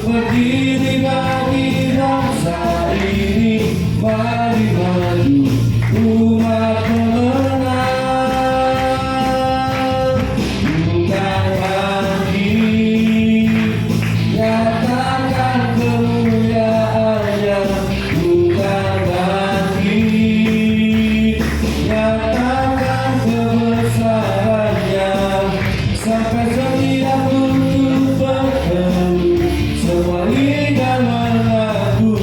berdiri bagi bangsa ini, mari maju umat pemenang. Bukan lagi nyatakan kemuliaannya, bukan lagi nyatakan kebesarannya, sampai setiap lutut berteduh, semua lidah mengaku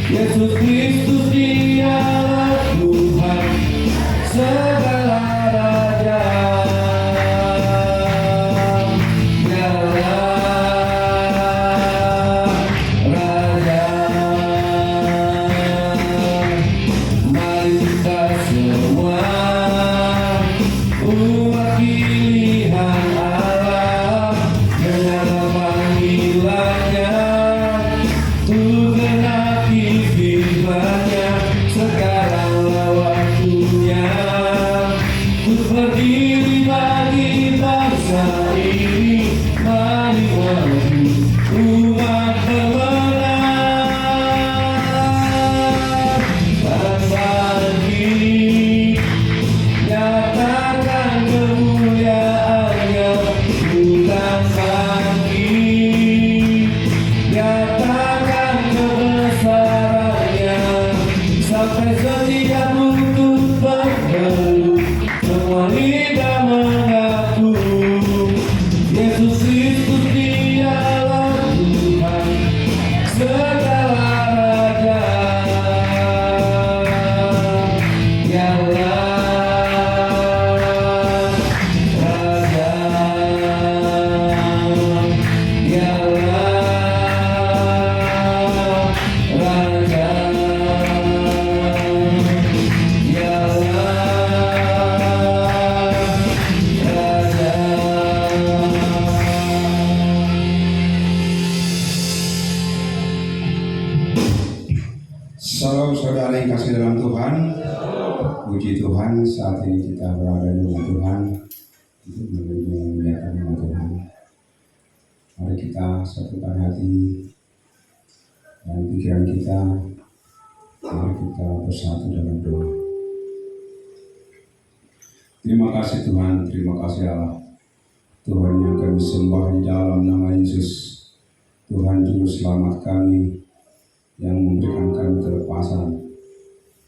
Yesus Kristus dialah Tuhan segala raja. Dialah Raja. Mari kita semua umat pilihan Allah, menyala panggilannya, untuk genapi firman-Nya. Sekaranglah waktunya untuk berdiri bagi bangsa ini, mari maju umat pemenang. Dan bagi nyatakan kemuliaannya, bukan lagi nyatakan kebesarannya, sampai setiap lutut berteduh, semua lidah mengaku Yesus Kristus dialah Tuhan segala raja. Dialah Raja. Dialah Raja. Salam saudara yang kasih dalam Tuhan. Puji Tuhan, saat ini kita berada di rumah Tuhan untuk memuliakan nama Tuhan. Mari kita satukan hati dan pikiran kita. Mari kita bersatu dalam doa. Terima kasih Tuhan, terima kasih Allah. Tuhan yang kami sembah di dalam nama Yesus. Tuhan Juru Selamat kami yang memberikan kami kelepasan,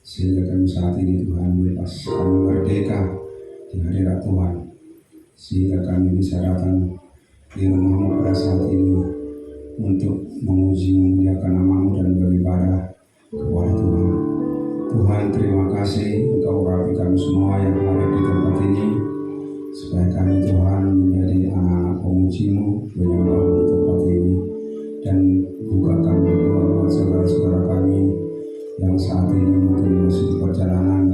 sehingga kami saat ini Tuhan bebas, kami merdeka di hadirat Tuhan, sehingga kami bisa datang di rumah-Mu pada saat ini untuk memuji memuliakan nama-Mu dan beribadah kepada Tuhan. Tuhan, terima kasih Engkau urapi kami semua yang ada di tempat ini, supaya kami Tuhan menjadi anak-anak pemuji-Mu, penyembah-Mu di tempat ini. Dan juga kami berdoa buat saudara-saudara kami yang saat ini mungkin masih di perjalanan,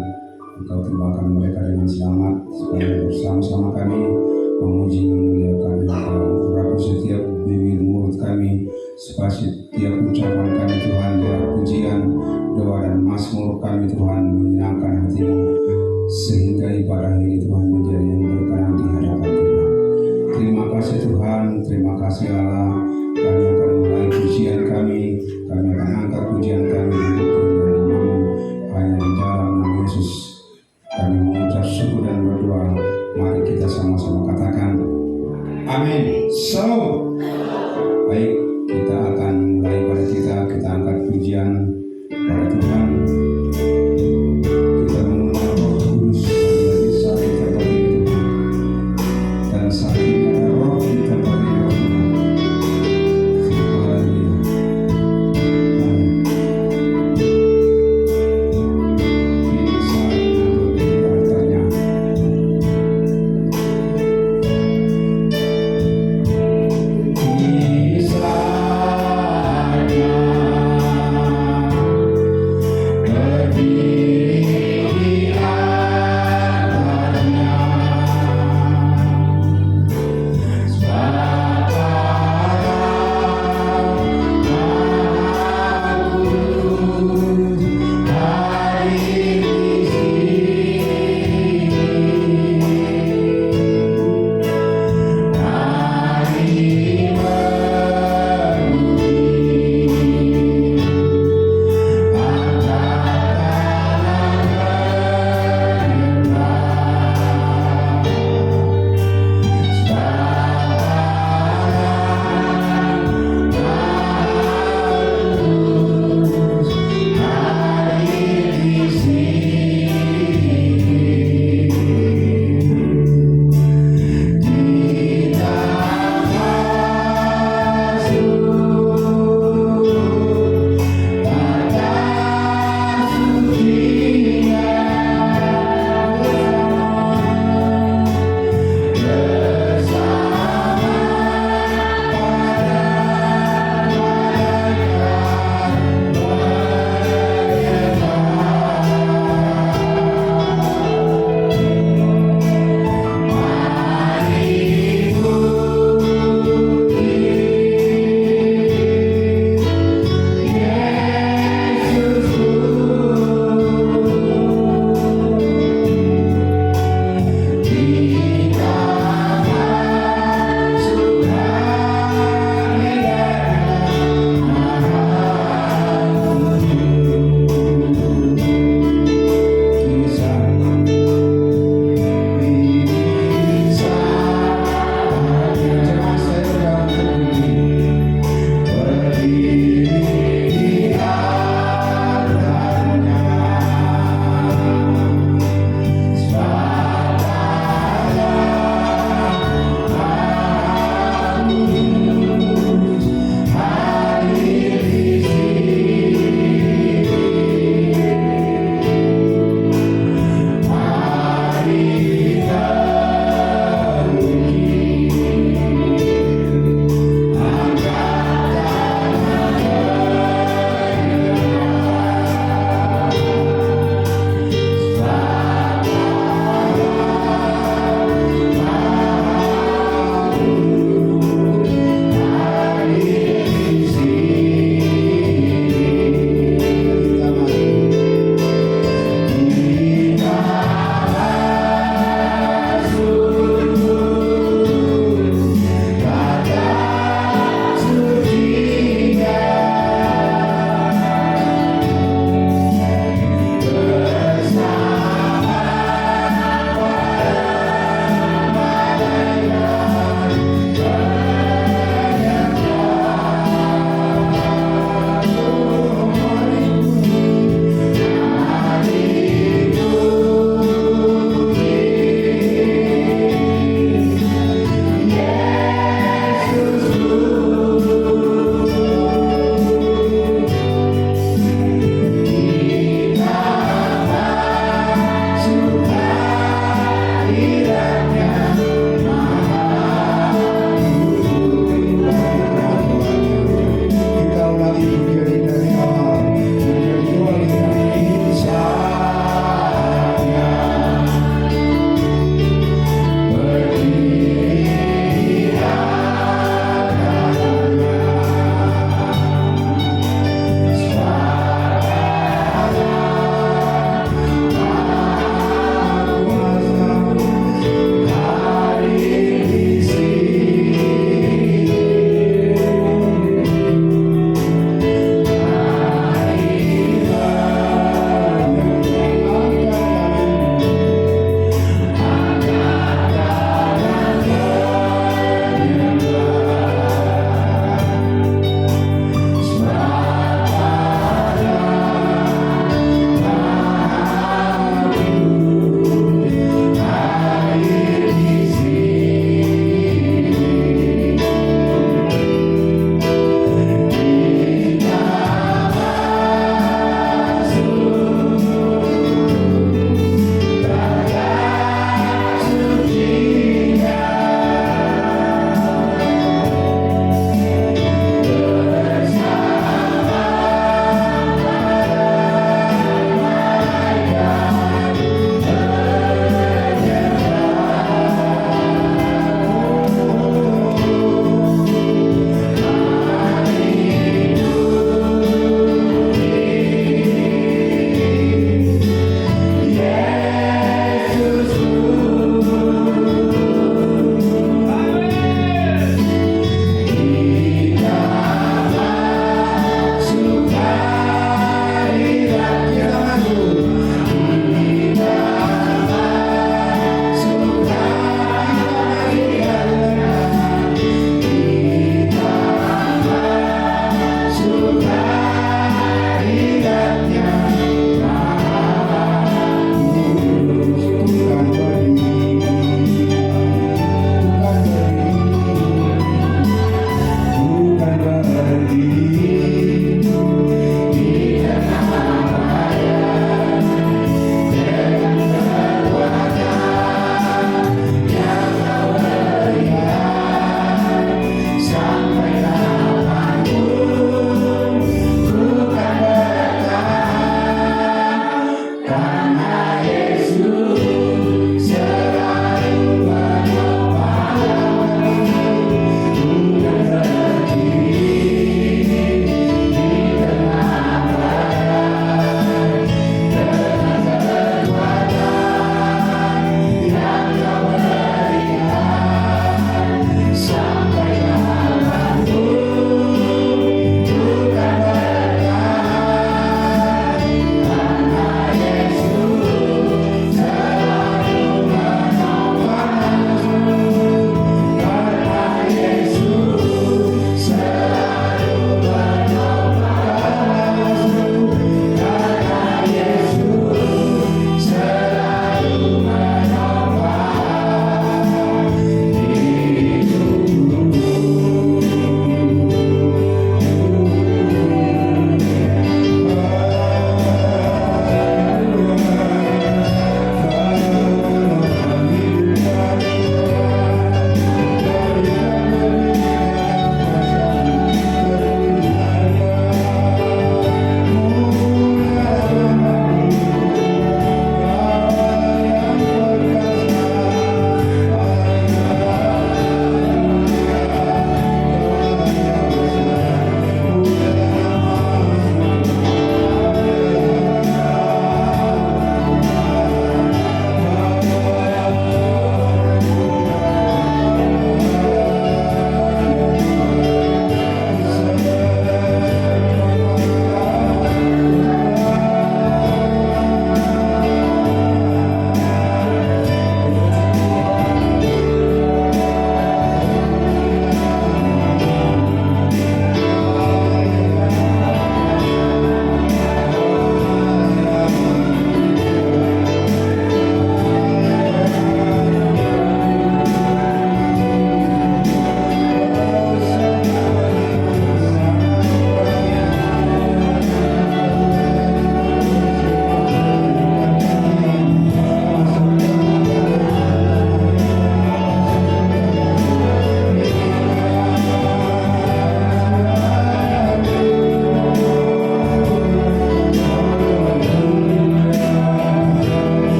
Engkau tibakan mereka dengan selamat, supaya bersama-sama kami memuji memuliakan Engkau. Urapi setiap bibir mulut kami, supaya setiap ucapan kami Tuhan, biar pujian, doa dan mazmur kami Tuhan menyenangkan hati-Mu, sehingga ibadah ini Tuhan menjadi yang berkenan di hadapan Tuhan. Terima kasih Tuhan, terima kasih Allah. Kami akan mulai pujian kami akan angkat pujian kami untuk kemuliaan nama-Mu, hanya di dalam nama Yesus kami mengucap syukur dan berdoa. Mari kita sama-sama katakan amin. So, baik, kita akan mulai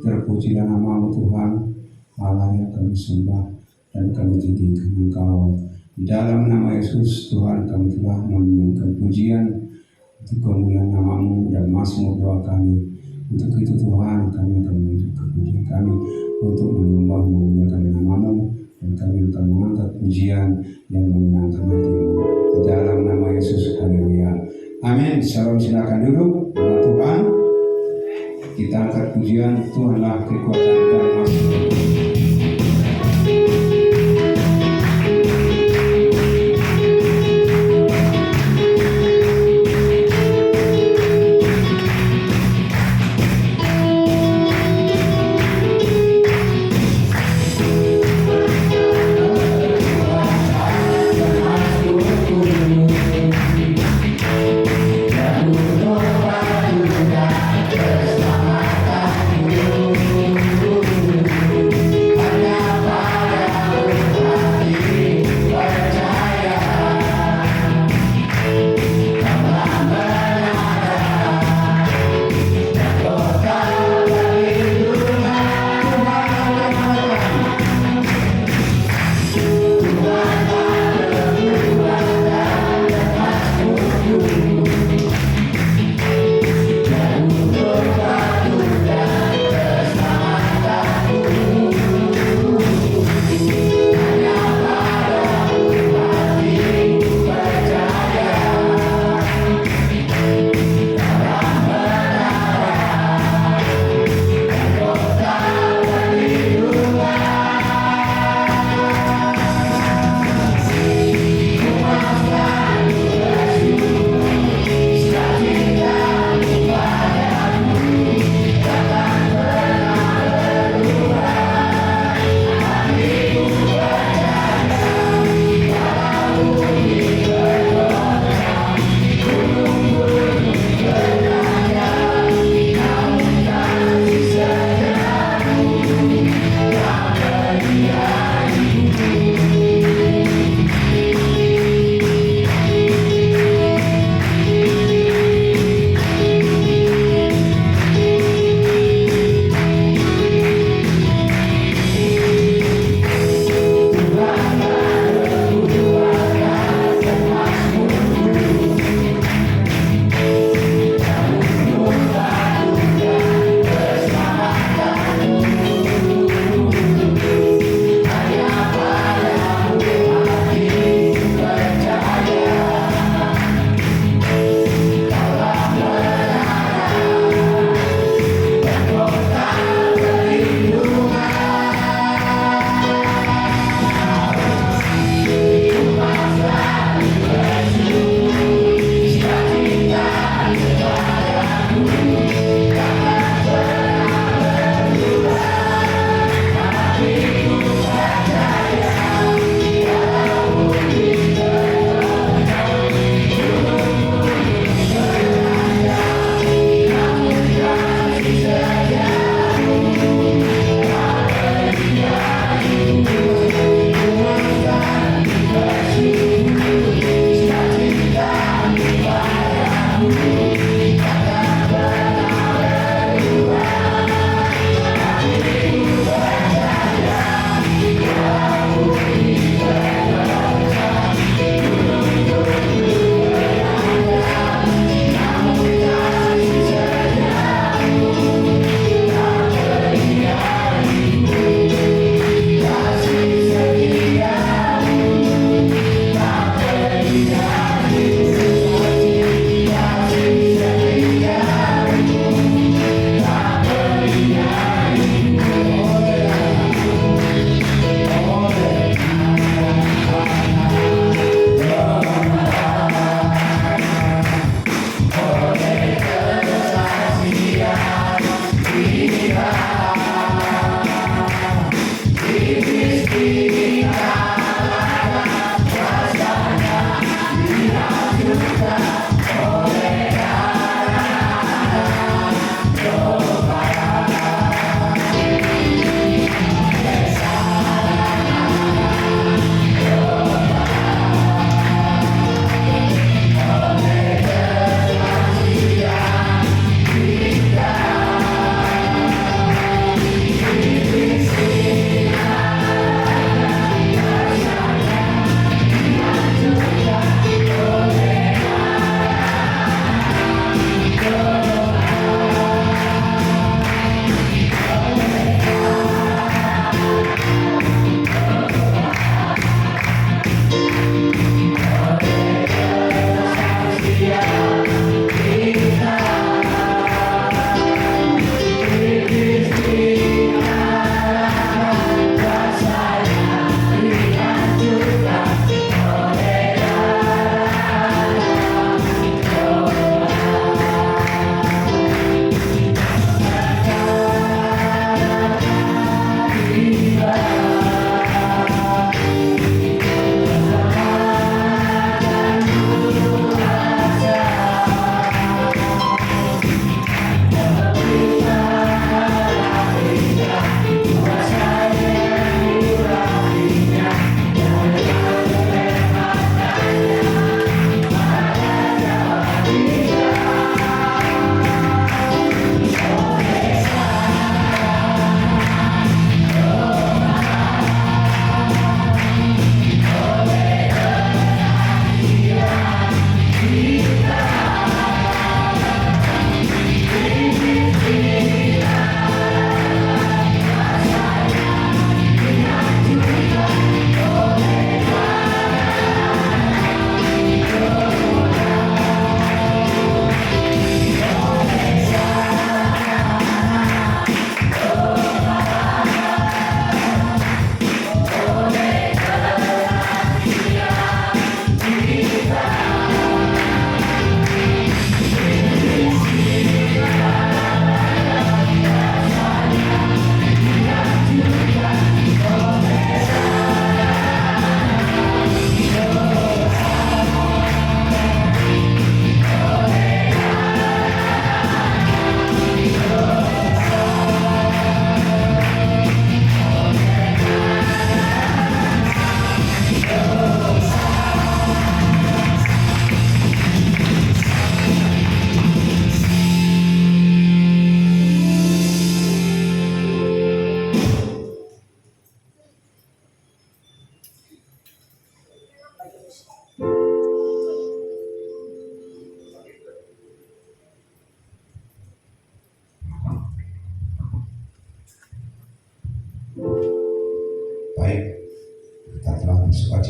Terpujilah nama-Mu Tuhan, Allah yang kami sembah dan kami tinggikan Engkau. Di dalam nama Yesus Tuhan kami telah meminta pujian untuk kemuliaan nama-Mu dan mazmur doa kami. Untuk itu Tuhan kami akan menunjukkan pujian kami untuk menyembah memuliakan nama-Mu, dan kami akan mengangkat pujian yang menyenangkan hati-Mu. Di dalam nama Yesus, haleluya. Amin. Shalom, silakan duduk. Nama Tuhan. Kita angkat pujian, Tuhanlah kekuatan dan mazmur.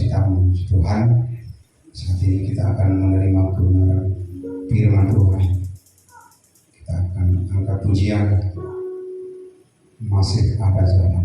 kita memuji Tuhan. Saat ini kita akan menerima kebenaran firman Tuhan. Kita akan angkat pujian, masih ada jalan.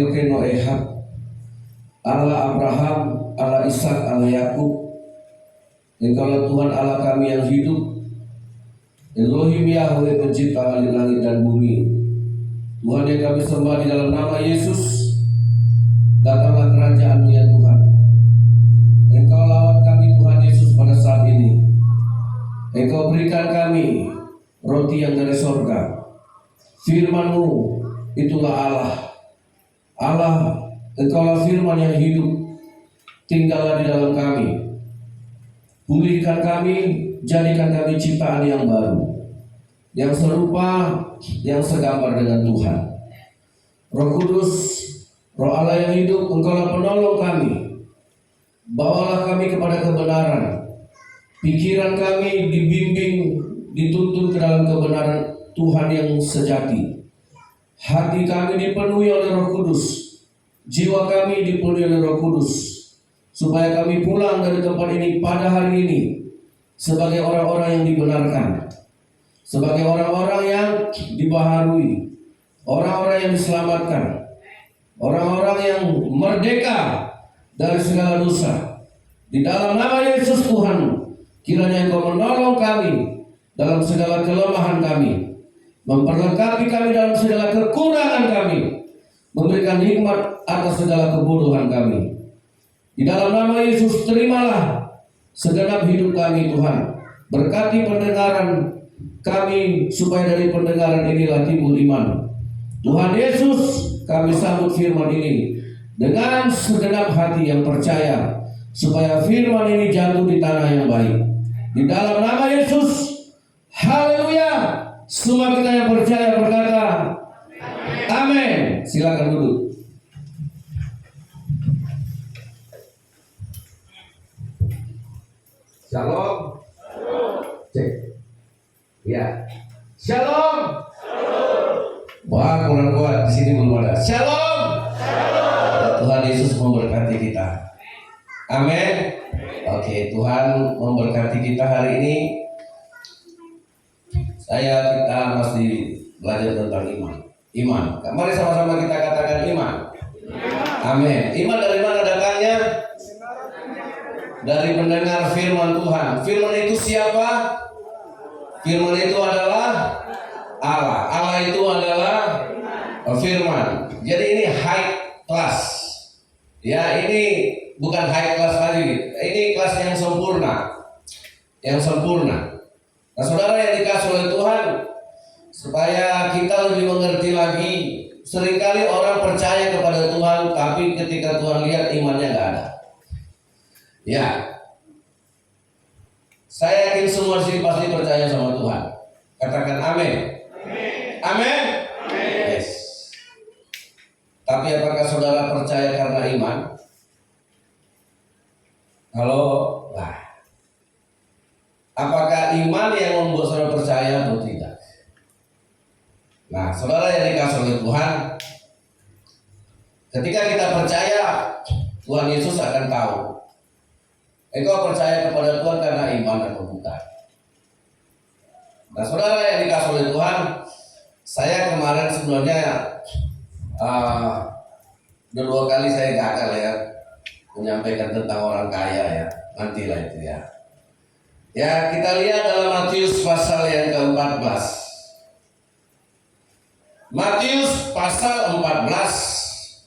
Eloheinu Ehad, Allah Abraham, Allah Ishak, Allah Yakub. Engkaulah Tuhan Allah kami yang hidup, Elohim Yahweh pencipta langit dan bumi. Tuhan yang kami sembah di dalam nama Yesus, datanglah kerajaan-Mu ya Tuhan. Engkau lawat kami Tuhan Yesus pada saat ini. Engkau berikan kami roti yang dari sorga. Firman-Mu itulah Allah. Allah, Engkaulah firman yang hidup. Tinggallah di dalam kami. Pulihkan kami, jadikan kami ciptaan yang baru, yang serupa, yang segambar dengan Tuhan. Roh Kudus, Roh Allah yang hidup, Engkaulah penolong kami. Bawalah kami kepada kebenaran. Pikiran kami dibimbing, dituntun ke dalam kebenaran Tuhan yang sejati. Hati kami dipenuhi oleh Roh Kudus. Jiwa kami dipenuhi oleh Roh Kudus. Supaya kami pulang dari tempat ini pada hari ini sebagai orang-orang yang dibenarkan, sebagai orang-orang yang dibaharui, orang-orang yang diselamatkan, orang-orang yang merdeka dari segala dosa. Di dalam nama Yesus Tuhan, kiranya Engkau menolong kami dalam segala kelemahan kami, memperlengkapi kami dalam segala kekurangan kami, memberikan hikmat atas segala kebodohan kami. Di dalam nama Yesus, terimalah segenap hidup kami Tuhan. Berkati pendengaran kami, supaya dari pendengaran inilah timbul iman. Tuhan Yesus, kami sambut firman ini dengan segenap hati yang percaya, supaya firman ini jatuh di tanah yang baik. Di dalam nama Yesus, haleluya. Semua kita yang percaya berkata amin. Silakan duduk. Shalom. Cek. Ya. Shalom. Wah, kurang kuat di sini belum ada. Shalom. Tuhan Yesus memberkati kita. Amin. Oke, Tuhan memberkati kita hari ini. Kita masih belajar tentang iman. Iman. Mari sama-sama kita katakan iman. Amin. Iman dari mana datangnya? Dari mendengar firman Tuhan. Firman itu siapa? Firman itu adalah Allah. Allah itu adalah firman. Jadi ini high class. Ya, ini bukan high class lagi. Ini kelas yang sempurna. Yang sempurna. Nah, saudara yang dikasih oleh Tuhan, supaya kita lebih mengerti lagi. Seringkali orang percaya kepada Tuhan, tapi ketika Tuhan lihat imannya nggak ada. Ya, saya yakin semua sini pasti percaya sama Tuhan. Katakan amin. Amin. Yes. Tapi apakah saudara percaya karena iman? Kalau apakah iman yang membuat saudara percaya atau tidak? Nah, saudara yang dikasih oleh Tuhan, ketika kita percaya, Tuhan Yesus akan tahu engkau percaya kepada Tuhan karena iman atau bukan. Nah, saudara yang dikasih oleh Tuhan, saya kemarin sebenarnya 2 kali saya gagal ya menyampaikan tentang orang kaya ya. Nantilah itu ya. Ya, kita lihat dalam Matius pasal yang ke-14. Matius pasal 14.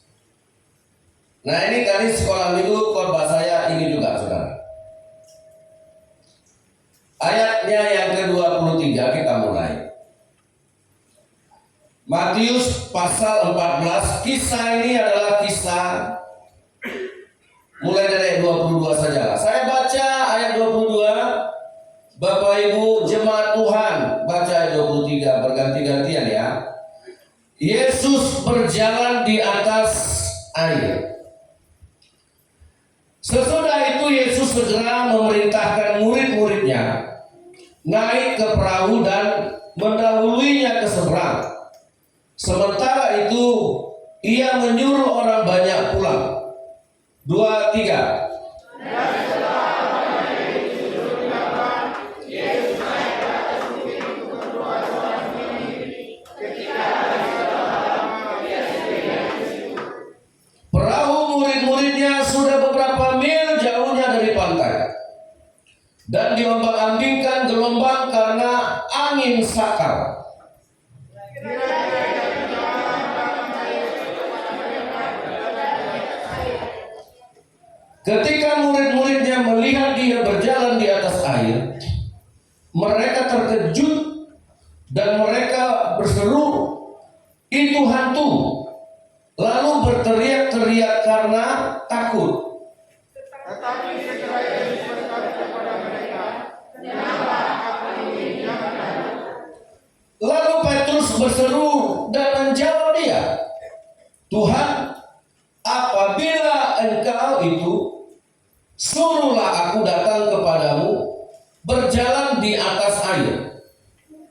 Nah, ini tadi sekolah minggu khotbah saya ini juga, saudara. Ayatnya yang ke-23 kita mulai. Matius pasal 14. Kisah ini adalah kisah mulai dari 22 saja. Saya baca ayat 22. Bapak Ibu jemaat Tuhan, baca ayat 23 berganti-gantian ya. Yesus berjalan di atas air. Sesudah itu Yesus segera memerintahkan murid-muridnya naik ke perahu dan mendahuluinya ke seberang. Sementara itu ia menyuruh orang banyak pulang. 2, 3. sudah beberapa mil jauhnya dari pantai dan diombang-ambingkan gelombang karena angin sakal. Ketika murid-muridnya melihat dia berjalan di atas air, mereka terkejut dan mereka berseru, "Itu hantu!" Lalu berteriak-teriak karena takut. Lalu Petrus berseru dan menjawab dia, "Tuhan, apabila Engkau itu, suruhlah aku datang kepadamu berjalan di atas air."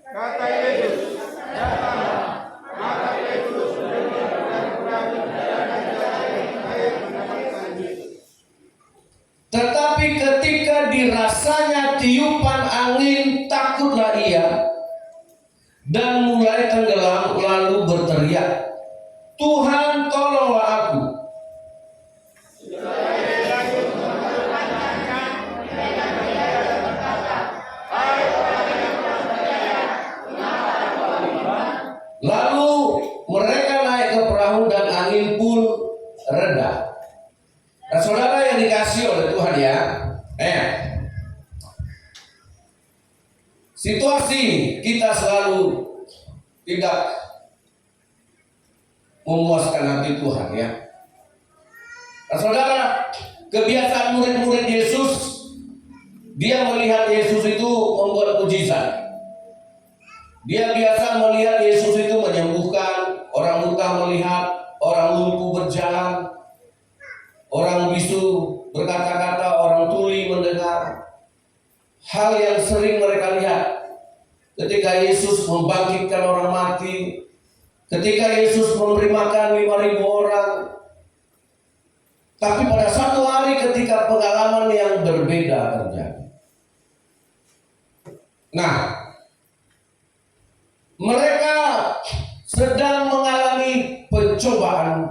Kata Yesus, "Datanglah." Maka Petrus berpura-pura berjalan di atas air mendapatkan Yesus. Tetapi ketika dirasanya tiupan angin, takutlah ia dan mulai tenggelam, lalu berteriak, "Tuhan, tolonglah aku." Lalu mereka naik ke perahu dan angin pun reda. Nah, saudara yang dikasih oleh Tuhan ya, situasi kita selalu tidak memuaskan hati Tuhan ya. Nah, saudara, kebiasaan murid-murid Yesus, dia melihat Yesus itu membuat mukjizat. Dia biasa melihat Yesus itu menyembuhkan, orang buta melihat, orang lumpuh berjalan, orang bisu berkata-kata, orang tuli mendengar. Hal yang sering mereka lihat ketika Yesus membangkitkan orang mati, ketika Yesus memberi makan 5.000 orang. Tapi pada satu hari ketika pengalaman yang berbeda terjadi. Nah, mereka sedang mengalami pencobaan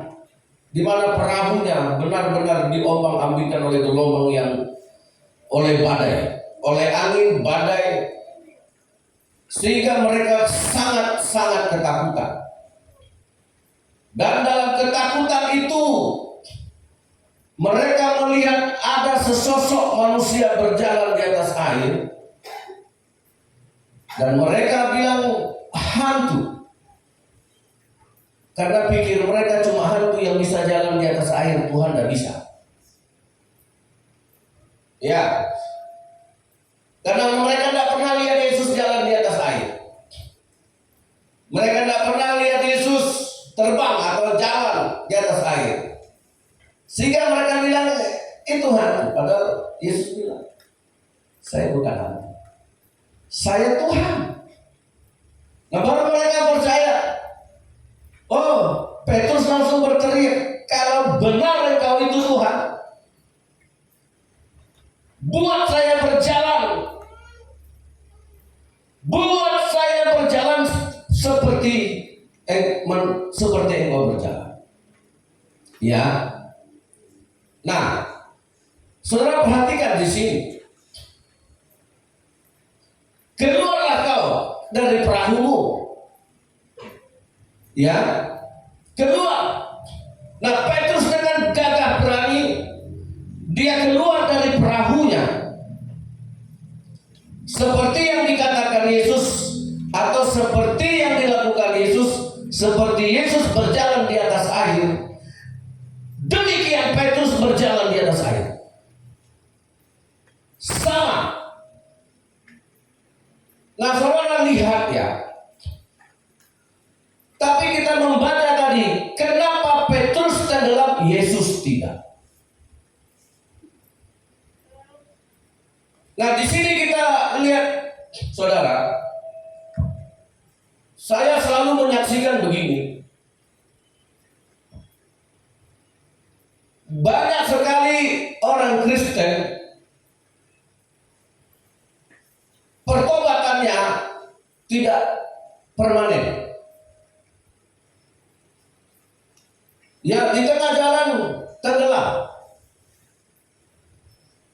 di mana perahunya benar-benar diombang-ambingkan oleh gelombang yang oleh badai, oleh angin badai, sehingga mereka sangat-sangat ketakutan. Dan dalam ketakutan itu mereka melihat ada sesosok manusia berjalan di atas air, dan mereka bilang hantu. Karena pikir mereka cuma hantu yang bisa jalan di atas air, Tuhan tidak bisa. Ya, karena mereka tidak pernah lihat Yesus jalan di atas air. Mereka tidak pernah lihat Yesus terbang atau jalan di atas air. Sehingga mereka bilang, itu hantu. Padahal Yesus bilang, saya bukan hantu, saya Tuhan. Nah, baru mereka percaya. Oh, Petrus langsung berteriak, "Kalau benar Engkau itu Tuhan, buat saya berjalan. Buat saya berjalan seperti Engkau berjalan." Ya. Nah, saudara perhatikan di sini. Keluarlah kau dari perahumu. Ya, keluar. Nah, Petrus dengan gagah berani dia keluar dari perahunya. Seperti yang dikatakan Yesus atau seperti yang dilakukan Yesus, seperti Yesus berjalan di atas air, demikian Petrus berjalan di atas air. Sama. Nah, saudara lihat ya. Tapi kita membaca tadi, kenapa Petrus tenggelam, Yesus tidak. Nah, di sini kita lihat, saudara, saya selalu menyaksikan begini. Banyak sekali orang Kristen pertobatannya tidak permanen. Ya, di tengah jalan tenggelam.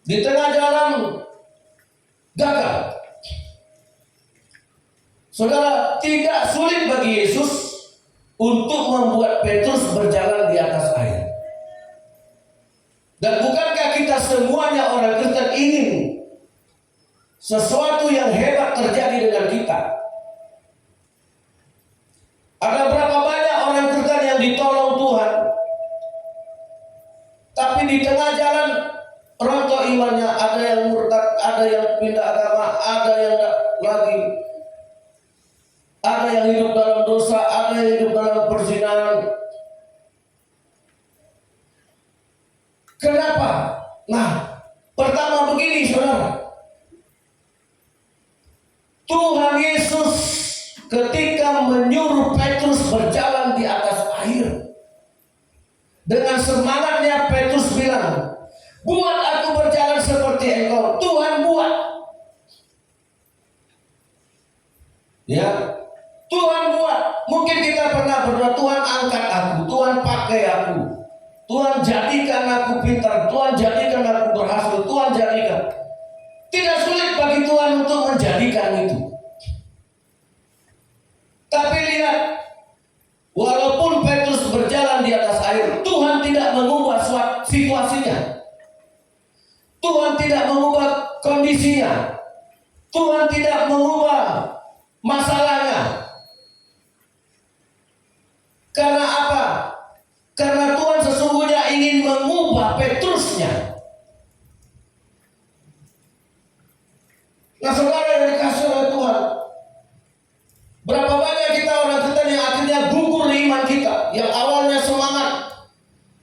Di tengah jalan gagal. Saudara, tidak sulit bagi Yesus untuk membuat Petrus berjalan di atas air. Dan bukankah kita semuanya orang Kristen ingin sesuatu yang hebat terjadi dengan kita? Ada berapa banyak orang Kristen yang ditolong Tuhan, tapi di tengah jalan rontok imannya, ada yang murtad, ada yang pindah agama, ada yang lagi, ada yang hidup dalam dosa, ada yang hidup dalam perzinahan. Kenapa? Nah, pertama begini saudara, Tuhan Yesus ketika menyuruh Petrus berjalan di atas air, dengan semangatnya Petrus bilang, buat aku berjalan seperti engkau. Tuhan buat. Ya, Tuhan buat. Mungkin kita pernah berdoa, Tuhan angkat aku, Tuhan pakai aku, Tuhan jadikan aku pintar, Tuhan jadikan aku berhasil, Tuhan jadikan. Tidak sulit bagi Tuhan untuk menjadikan itu. Tapi lihat, walaupun Petrus berjalan di atas air, Tuhan tidak mengubah situasinya. Tuhan tidak mengubah kondisinya. Tuhan tidak mengubah masalahnya. Karena apa? Karena Tuhan sesungguhnya ingin mengubah Petrusnya. Nah saudara yang dikasih oleh Tuhan, berapa banyak kita orang Kristen yang akhirnya gugur iman kita, yang awalnya semangat,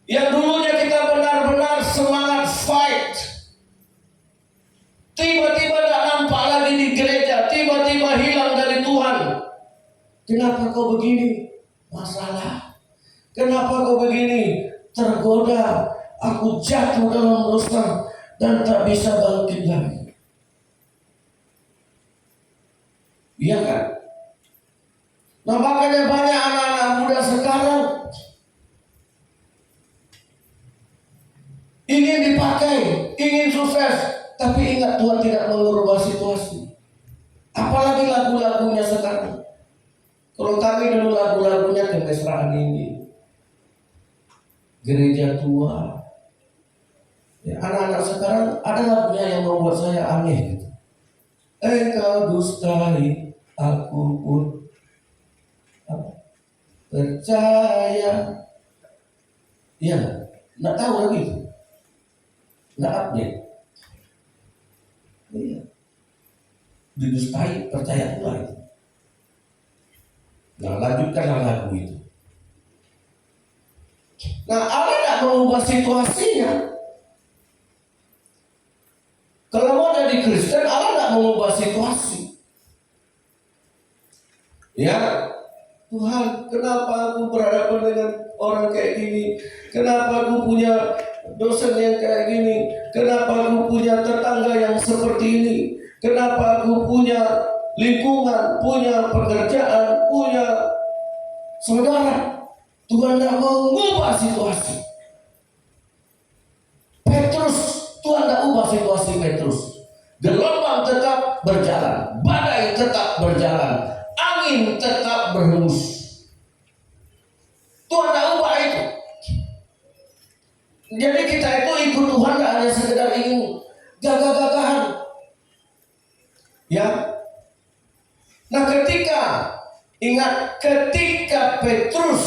yang dulunya kita benar-benar semangat fight, tiba-tiba tidak nampak lagi di gereja, tiba-tiba hilang dari Tuhan. Kenapa kau begini? Masalah. Kenapa kau begini? Tergoda, aku jatuh dalam dosa dan tak bisa bangkit lagi. Iya kan? Nah makanya banyak anak-anak muda sekarang ingin dipakai, ingin sukses, tapi ingat Tuhan tidak mengubah situasi. Apalagi lagu-lagunya sekarang. Kalau kami dulu lagu-lagunya kemesraan ini, gereja tua. Ya, anak-anak sekarang ada lagunya yang membuat saya aneh gitu. Engkau dustai, aku pun percaya. Iya, nggak tahu lagi, nggak update. Iya, didustai, percaya pula itu. Nah, lanjutkan lagu itu. Nah, Allah tidak mengubah situasinya. Kalau mau jadi Kristen, Allah tidak mengubah situasi. Ya, Tuhan, kenapa aku berhadapan dengan orang kayak gini? Kenapa aku punya dosen yang kayak gini? Kenapa aku punya tetangga yang seperti ini? Kenapa aku punya lingkungan, punya pekerjaan, punya saudara? Tuhan tidak mengubah situasi. Petrus, Tuhan tidak ubah situasi Petrus. Gelombang tetap berjalan, badai tetap berjalan, angin tetap berhembus. Tuhan tidak ubah itu. Jadi kita itu ikut Tuhan tidak hanya sekedar ingin gagah-gagahan. Ya. Nah ketika Petrus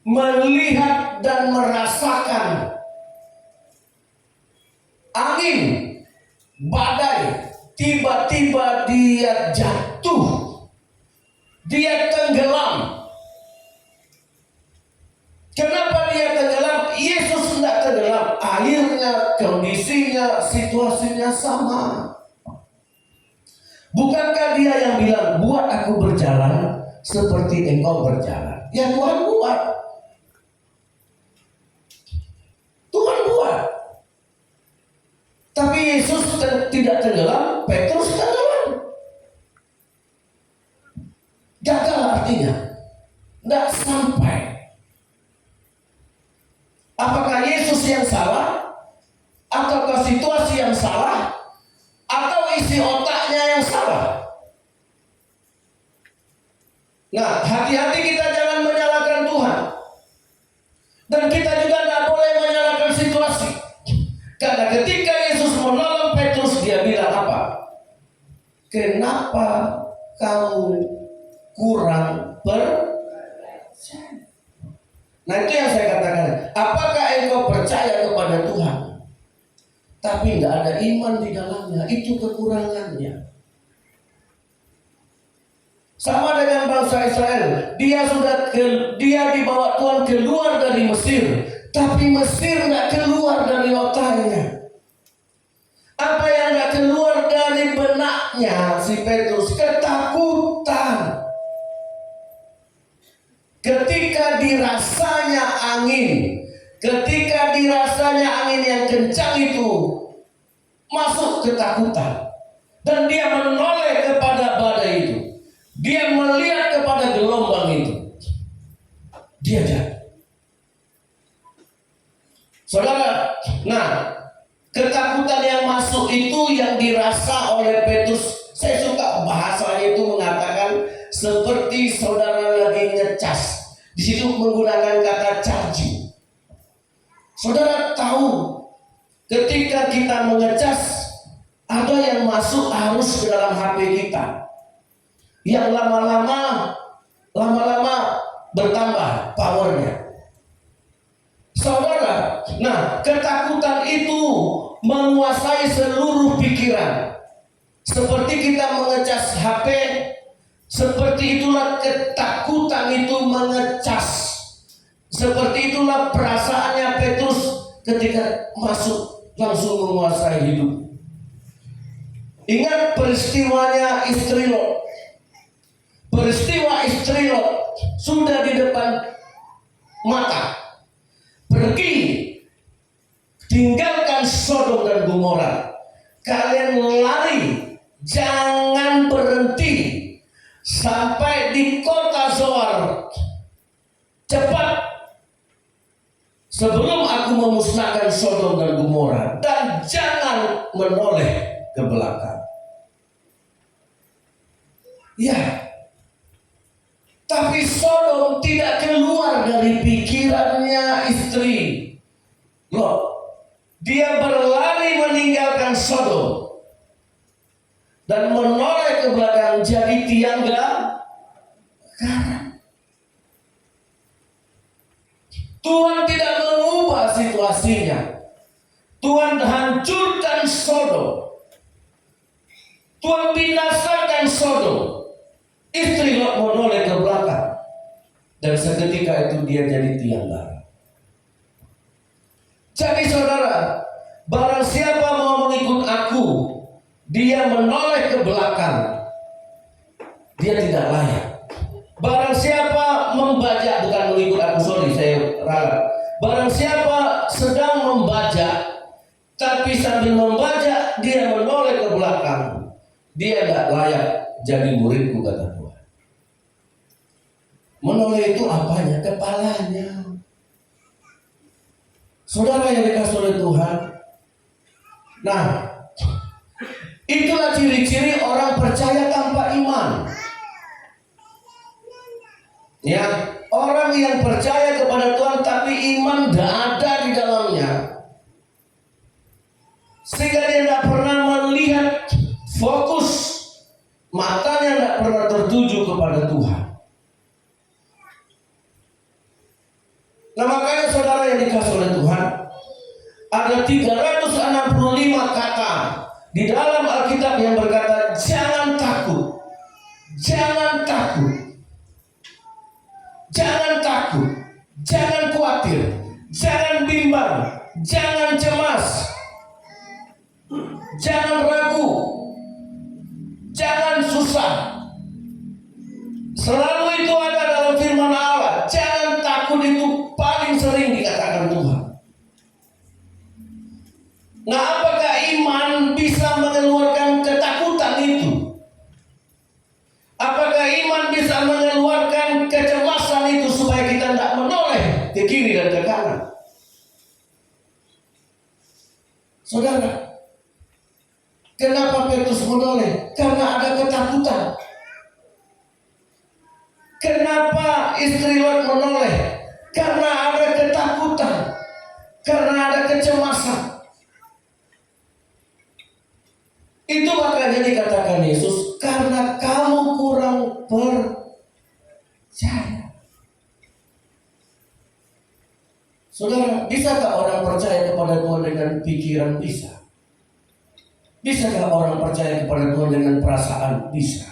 melihat dan merasakan angin, badai, tiba-tiba dia jatuh, dia tenggelam. Kenapa dia tenggelam? Yesus tidak tenggelam. Airnya, kondisinya, situasinya sama. Bukankah dia yang bilang, buat aku berjalan seperti engkau berjalan? Ya Tuhan buat. Tuhan buat. Tapi Yesus tidak tenggelam, Petrus tenggelam. Gagal artinya. Tidak sampai. Apakah Yesus yang salah? ketika Yesus menolong Petrus, dia bilang apa? Kenapa kamu kurang percaya? Nah, itu yang saya katakan. Apakah engkau percaya kepada Tuhan, tapi nggak ada iman di dalamnya? Itu kekurangannya. Sama dengan bangsa Israel, dia dibawa Tuhan keluar dari Mesir, tapi Mesir nggak keluar dari otaknya. Apa yang nggak keluar dari benaknya si Petrus? Ketakutan. Ketika dirasanya angin yang kencang itu, masuk ketakutan, dan dia menoleh kepada badai itu. Dia melihat kepada gelombang itu. Dia jatuh. Saudara, nah, ketakutan yang masuk itu yang dirasa oleh Petrus. Saya suka bahasanya itu mengatakan seperti saudara lagi ngecas. Di situ menggunakan kata charging. Saudara tahu, ketika kita mengecas, ada yang masuk arus ke dalam HP kita, yang lama-lama bertambah powernya. Saudara, nah, ketakutan itu menguasai seluruh pikiran. Seperti kita mengecas HP, seperti itulah ketakutan itu mengecas. Seperti itulah perasaannya Petrus ketika masuk, langsung menguasai hidup. Ingat peristiwanya istri Lot. Peristiwa istri Lot sudah di depan mata. Pergi, tinggalkan Sodom dan Gomora. Kalian lari, jangan berhenti sampai di kota Zoar. Cepat, sebelum aku memusnahkan Sodom dan Gomora, dan jangan menoleh ke belakang. Ya, tapi Sodom tidak keluar dari pikirannya istri Lot. Dia berlari meninggalkan Sodom dan menoleh ke belakang jadi tiang garam. Tuhan tidak mengubah situasinya. Tuhan hancurkan Sodom. Tuhan binasakan Sodom. Istri Lot menoleh ke belakang, dan seketika itu dia jadi tiang garam. Jadi saudara, barang siapa mau mengikut aku, dia menoleh ke belakang, dia tidak layak. Barang siapa membajak, bukan mengikut aku, sorry saya ralat. Barang siapa sedang membajak, tapi sambil membajak dia menoleh ke belakang, dia tidak layak jadi muridku, kata Tuhan. Menoleh itu apanya? Kepalanya. Saudara yang dikasih oleh Tuhan. Nah, itulah ciri-ciri orang percaya tanpa iman. Ya, orang yang percaya kepada Tuhan tapi iman tidak ada di dalamnya, sehingga dia tidak pernah melihat, fokus matanya tidak pernah tertuju kepada Tuhan. Nah, makanya saudara yang dikasih oleh Tuhan, ada 365 kata di dalam Alkitab yang berkata jangan takut, jangan takut, jangan takut, jangan khawatir, jangan bimbang, jangan cemas, jangan ragu, jangan susah. Selalu itu ada dalam firman Allah. Jangan takut itu paling sering dikatakan Tuhan. Nah, apakah iman bisa mengeluarkan ketakutan itu? Apakah iman bisa mengeluarkan kecemasan itu supaya kita tidak menoleh ke kiri dan ke kanan? Saudara, kenapa Petrus menoleh? Karena ada ketakutan. Kenapa istri Lot menoleh? Karena ada ketakutan, karena ada kecemasan. bisakah orang percaya kepada Tuhan dengan pikiran? Bisa. Bisakah orang percaya kepada Tuhan dengan perasaan? Bisa.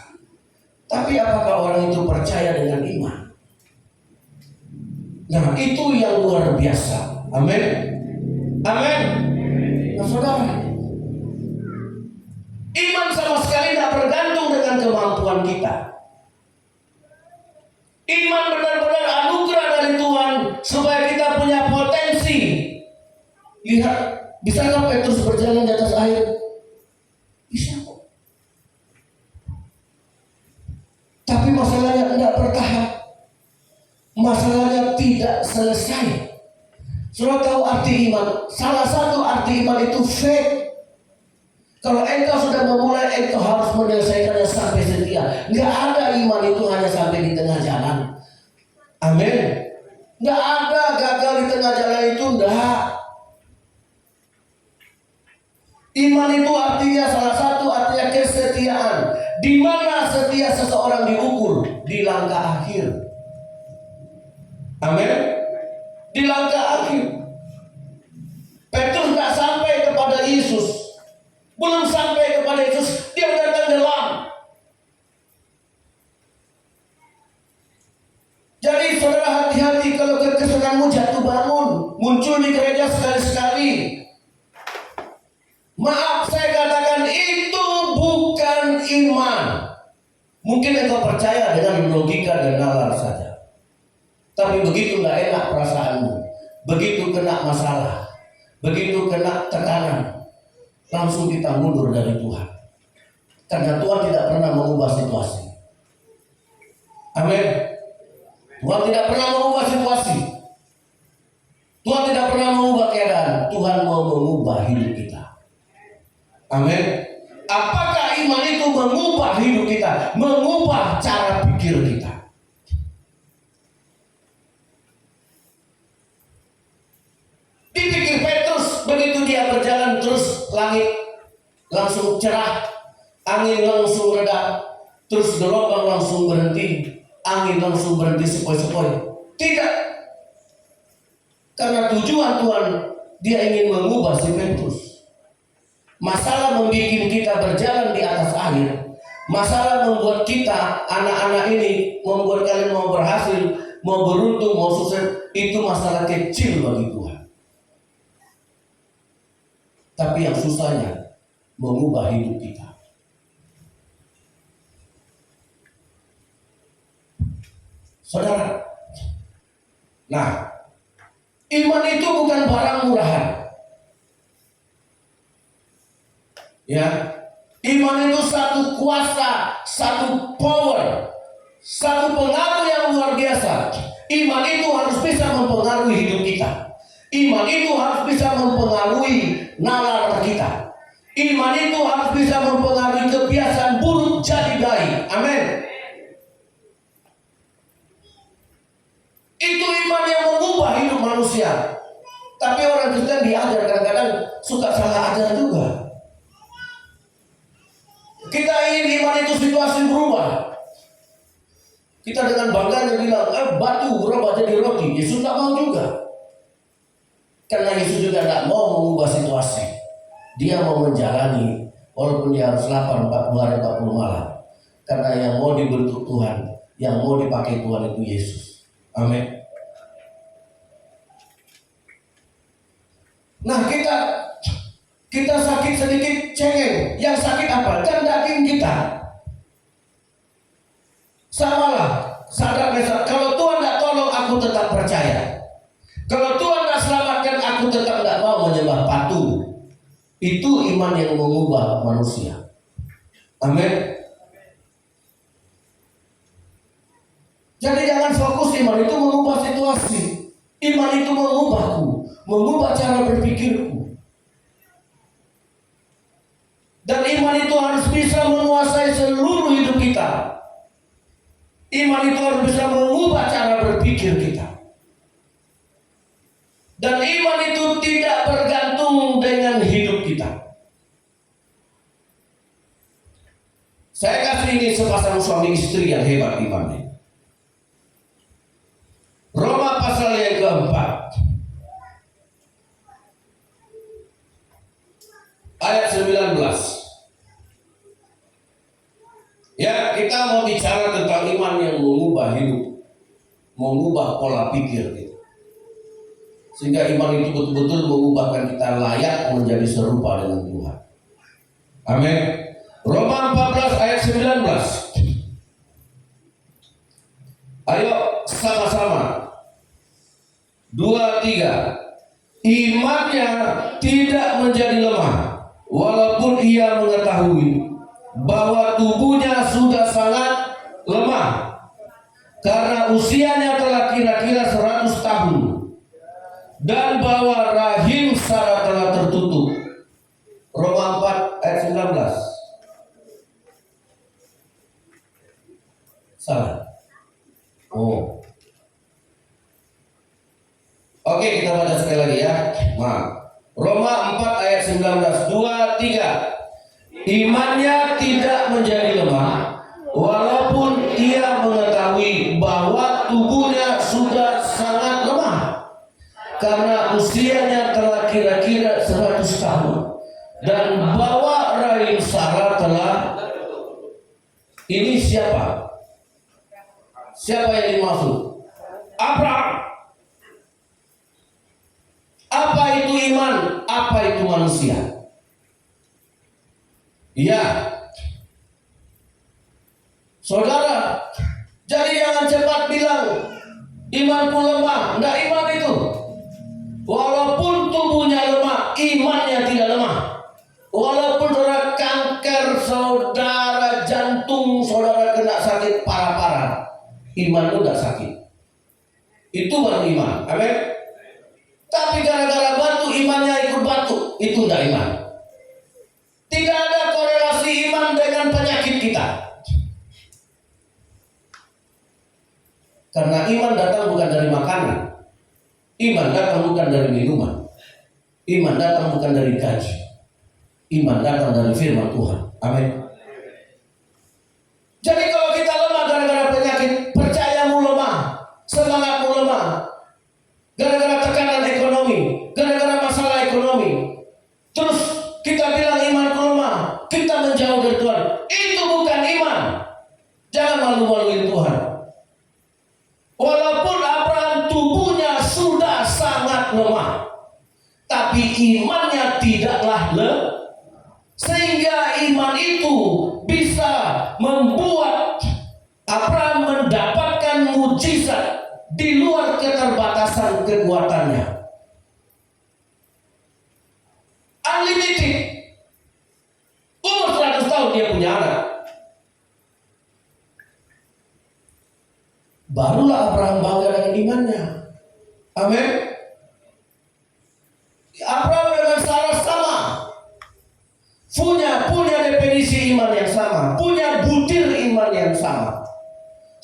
Tapi apakah orang itu percaya dengan iman? Nah, itu yang luar biasa. Amin. Amin. Nah, saudara, iman sama sekali tidak bergantung dengan kemampuan kita. Iman benar-benar anugerah dari Tuhan supaya kita punya potensi. Lihat, bisakah Petrus berjalan di atas air? Bisa kok. Tapi masalahnya tidak bertahap. Masalahnya tidak selesai. Saudara tahu arti iman? Salah satu arti iman itu faith. Kalau engkau sudah memulai, engkau harus menyelesaikannya sampai setia. Nggak ada iman itu hanya sampai di tengah jalan. Amin. Nggak ada gagal di tengah jalan itu, enggak. Iman itu artinya salah satu artinya kesetiaan. Di mana setia seseorang diukur? Di langkah akhir. Amin. Di langkah akhir. Petrus nggak sampai kepada Yesus. Belum sampai kepada Yesus, dia udah tenggelam. Jadi saudara, hati-hati kalau kesenanganmu jatuh bangun, muncul di gereja sekali-sekali. Maaf, saya katakan itu bukan iman. Mungkin engkau percaya dengan logika dan nalar saja. Tapi begitu nggak enak perasaanmu, begitu kena masalah, begitu kena tekanan, langsung kita mundur dari Tuhan. Karena Tuhan tidak pernah mengubah situasi. Amin. Tuhan tidak pernah mengubah situasi. Tuhan tidak pernah mengubah keadaan. Tuhan mau mengubah hidup kita. Amin. Apakah iman itu mengubah hidup kita? Mengubah cara pikir kita. Dipikir Petrus, begitu dia berjalan terus langit langsung cerah, angin langsung reda, terus gelombang langsung berhenti, angin langsung berhenti sepoi-sepoi. Tidak. Karena tujuan Tuhan, dia ingin mengubah si Petrus. Masalah membuat kita berjalan di atas air. Masalah membuat kita, anak-anak ini, membuat kalian mau berhasil, mau beruntung, mau sukses, itu masalah kecil bagi Tuhan. Tapi yang susahnya mengubah hidup kita. Saudara, nah, iman itu bukan barang murahan. Ya, iman itu satu kuasa, satu power, satu pengaruh yang luar biasa. Iman itu harus bisa mempengaruhi hidup kita. Iman itu harus bisa mempengaruhi nalar kita. Iman itu harus bisa mempengaruhi kebiasaan buruk jadi baik. Amin. Itu iman yang mengubah hidup manusia. Tapi orang Kristen diajar kadang-kadang suka salah ajar juga. Kita ingin iman itu situasi berubah. Kita dengan bangganya bilang, batu berubah jadi roti. Yesus tak mau juga. Karena Yesus juga tidak mau mengubah situasi. Dia mau menjalani, walaupun dia harus lapar 40 hari 40 malam. Karena yang mau dibentuk Tuhan, yang mau dipakai Tuhan itu Yesus. Amin. Nah, kita sakit sedikit cengeng. Yang sakit apa? Kan daging kita. Samalah, sadar besar. Kalau Tuhan tidak tolong, aku tetap percaya. Kalau Tuhan tidak selamatkan, aku tetap tidak mau menyembah patung. Itu iman yang mengubah manusia. Amin. Jadi jangan fokus iman itu mengubah situasi. Iman itu mengubahku, mengubah cara berpikirku. Dan iman itu harus bisa menguasai seluruh hidup kita. Iman itu harus bisa mengubah cara berpikir kita. Dan iman itu tidak bergantung dengan hidup kita. Saya kasih ini sepasang suami istri yang hebat imannya. Roma pasal yang keempat. ayat 19. Ya, kita mau bicara tentang iman yang mengubah hidup, mengubah pola pikir gitu. Sehingga iman itu betul-betul mengubahkan kita layak menjadi serupa dengan Tuhan. Amin. Roma 14 ayat 19. Ayo sama-sama. 2, 3. Imannya tidak menjadi lemah, walaupun ia mengetahui bahwa tubuhnya sudah sangat lemah, karena usianya telah kira-kira 100 tahun, dan bahwa rahim Sarah telah tertutup. Roma 4 ayat 19. Salah. Oh. Oke, kita baca sekali lagi ya. Roma 4 ayat 19. 2, 3. Imannya tidak menjadi lemah, walaupun ia mengetahui bahwa tubuhnya sudah sangat lemah, karena usianya telah kira-kira 100 tahun, dan bahwa rahim Sarah telah. Ini siapa? Siapa yang dimaksud? Abraham. Apa itu iman? Apa itu manusia? Iya, saudara, jadi jangan cepat bilang imanku lemah. Enggak, iman itu walaupun tubuhnya lemah, imannya tidak lemah. Walaupun saudara kanker, saudara jantung, saudara kena sakit parah-parah, iman itu enggak sakit. Itu baru iman. Amin. Tapi gara-gara batu, imannya ikut batu, itu enggak iman. Tidak ada korelasi iman dengan penyakit kita. Karena iman datang bukan dari makanan, iman datang bukan dari minuman, iman datang bukan dari gaji, iman datang dari firman Tuhan. Amin. Jadi kalau kita lemah gara-gara penyakit, percayamu lemah, semangatmu lemah, gara-gara tekanan ekonomi, gara-gara masalah ekonomi, terus kita bilang imanku lemah, kita menjauh dari Tuhan. Itu bukan iman. Jangan malu-maluin Tuhan. Walaupun Abraham tubuhnya sudah sangat lemah, tapi imannya tidaklah lemah. Sehingga iman itu bisa membuat Abraham mendapatkan mujizat di luar keterbatasan kekuatannya. Unlimited. Umur 100 tahun dia punya anak. Barulah Abraham bangga dengan imannya. Amin. Abraham dengan Sarah sama. Punya definisi iman yang sama, punya butir iman yang sama.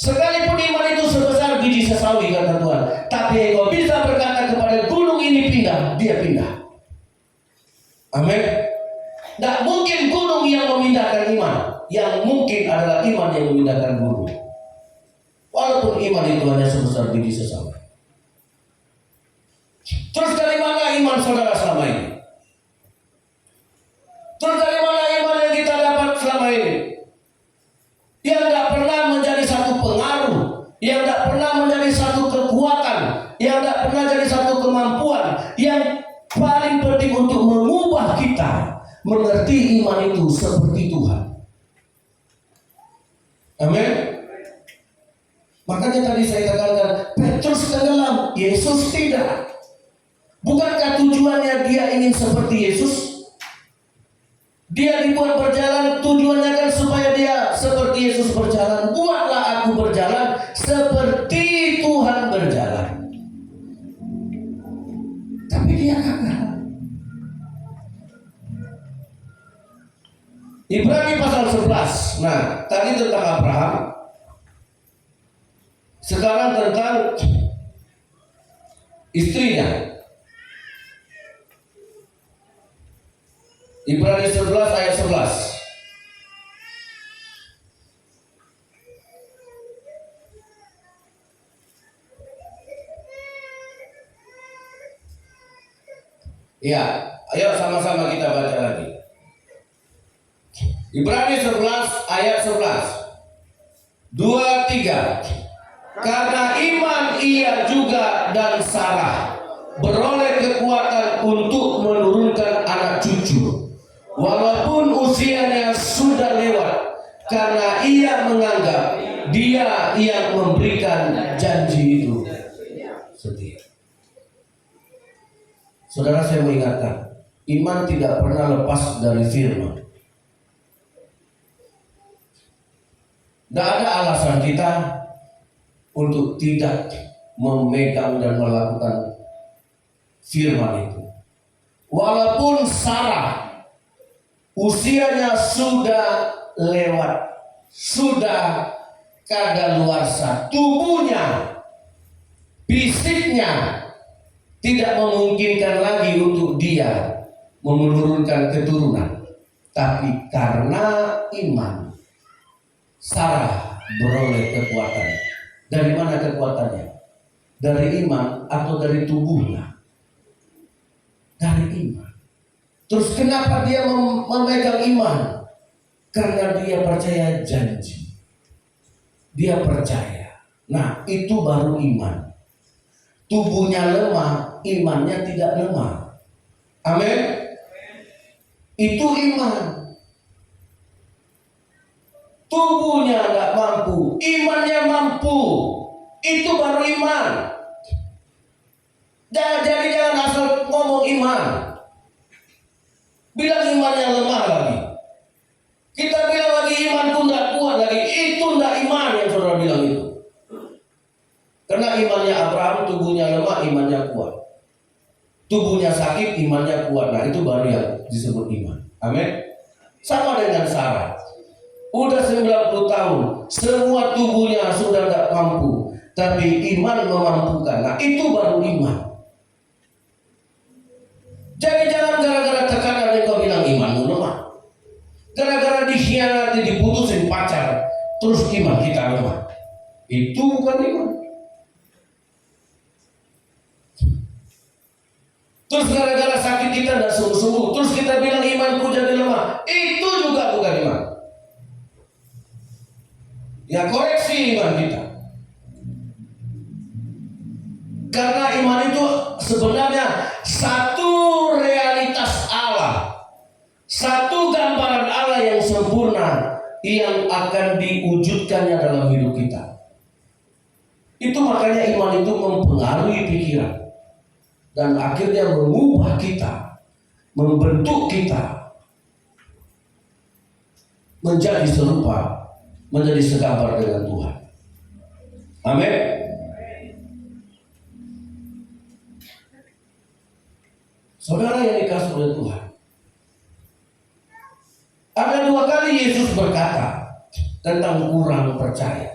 Sekalipun iman itu sebesar biji sesawi, kata Tuhan, tapi engkau bisa berkata kepada gunung ini pindah, dia pindah. Amin. Tidak mungkin gunung yang memindahkan iman. Yang mungkin adalah iman yang memindahkan gunung. Walaupun iman itu hanya sebesar biji sesawi. Terus dari mana iman saudara selama ini? Terus dari mana iman yang kita dapat selama ini? Yang tidak pernah menjadi satu pengaruh, yang tidak pernah menjadi satu kekuatan, yang tidak pernah jadi satu kemampuan, yang paling penting untuk mengubah kita mengerti iman itu seperti Tuhan. Amin. Makanya tadi saya katakan Petrus tenggelam, Yesus tidak. Bukankah tujuannya dia ingin seperti Yesus? Dia dibuat berjalan, tujuannya kan supaya dia seperti Yesus berjalan. Buatlah aku berjalan seperti Tuhan berjalan. Tapi dia gagal. Ibrani pasal 11. Nah, tadi tentang Abraham. Sekarang tentang istrinya. Ibrani 11 ayat 11. Ya, ayo sama-sama kita baca lagi. Ibrani 11 ayat 11. 2, 3. Karena iman ia juga dan Sarah beroleh kekuatan untuk menurunkan anak cucu, walaupun usianya sudah lewat, karena ia menganggap Dia yang memberikan janji itu setia. Saudara, saya mengingatkan, iman tidak pernah lepas dari firman. Tidak ada alasan kita untuk tidak memegang dan melakukan firman itu. Walaupun Sarah usianya sudah lewat, sudah kadaluarsa, tubuhnya, fisiknya tidak memungkinkan lagi untuk dia menurunkan keturunan, tapi karena iman Sarah beroleh kekuatan. Dari mana kekuatannya? Dari iman atau dari tubuhnya? Dari iman. Terus kenapa dia memegang iman? Karena dia percaya janji. Dia percaya. Nah, itu baru iman. Tubuhnya lemah, imannya tidak lemah. Amin. Itu iman. Tubuhnya nggak mampu, imannya mampu. Itu baru iman. Jadi jangan asal ngomong iman, bilang imannya lemah lagi. Kita bilang lagi imanku nggak kuat lagi. Itu nggak iman yang saudara bilang itu. Karena imannya Abraham, tubuhnya lemah, imannya kuat. Tubuhnya sakit, imannya kuat. Nah, itu baru yang disebut iman. Amin. Sama dengan Sarah. Udah 90 tahun, semua tubuhnya sudah tidak mampu, tapi iman memampukan. Nah, itu baru iman. Jadi jangan gara-gara tekanan engkau bilang imanmu lemah. Gara-gara dikhianati, diputusin pacar, terus iman kita lemah. Itu bukan iman. Terus gara-gara sakit kita tidak sembuh-sembuh, terus kita bilang imanku jadi lemah. Itu juga bukan iman. Ya, koreksi iman kita. Karena iman itu sebenarnya satu realitas Allah, satu gambaran Allah yang sempurna yang akan diwujudkannya dalam hidup kita. Itu makanya iman itu mempengaruhi pikiran dan akhirnya mengubah kita, membentuk kita menjadi serupa, menjadi segambar dengan Tuhan. Amin. Saudara yang dikasihi oleh Tuhan, ada 2 kali Yesus berkata tentang kurang percaya.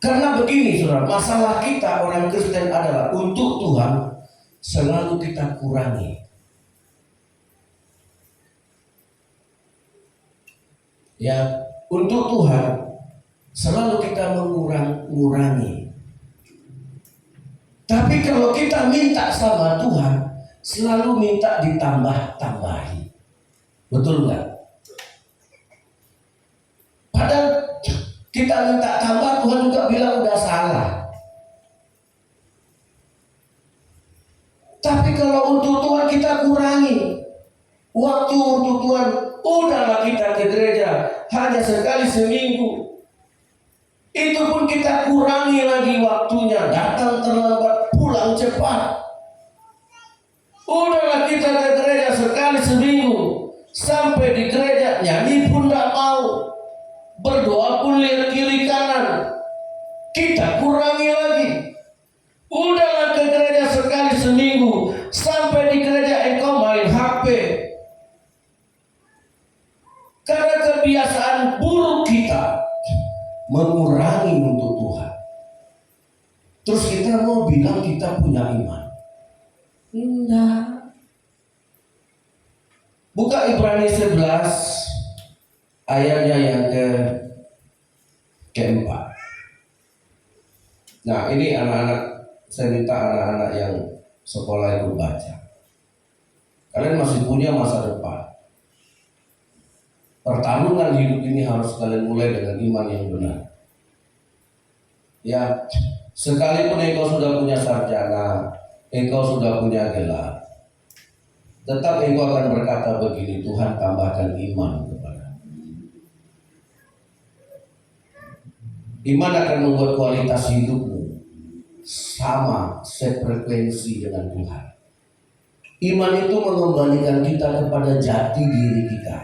Karena begini saudara, masalah kita orang Kristen adalah untuk Tuhan selalu kita kurangi. Ya, untuk Tuhan selalu kita mengurangi. Tapi kalau kita minta sama Tuhan, selalu minta ditambah-tambahi. Betul nggak? Padahal kita minta tambah, Tuhan juga bilang udah salah. Tapi kalau untuk Tuhan kita kurangi waktu untuk Tuhan. Udahlah kita ke gereja hanya sekali seminggu. Itu pun kita kurangi lagi waktunya, datang terlambat, pulang cepat. Udahlah kita ke gereja sekali seminggu, sampai di gereja nyanyi pun tidak mau, berdoa pun lihat kiri kanan. Kita kurangi lagi. Udahlah ke gereja sekali seminggu, sampai di gereja engkau main HP. Karena kebiasaan buruk kita mengurangi untuk Tuhan. Terus kita mau bilang kita punya iman? Enggak. Buka Ibrani 11 ayatnya yang keempat. Nah, ini anak-anak, saya minta anak-anak yang sekolah itu baca. Kalian masih punya masa depan. Pertarungan hidup ini harus kalian mulai dengan iman yang benar. Ya, sekalipun engkau sudah punya sarjana, engkau sudah punya gelar, tetap engkau akan berkata begini, Tuhan tambahkan iman kepada. Iman akan membuat kualitas hidupmu sama sefrekuensi dengan Tuhan. Iman itu mengembalikan kita kepada jati diri kita,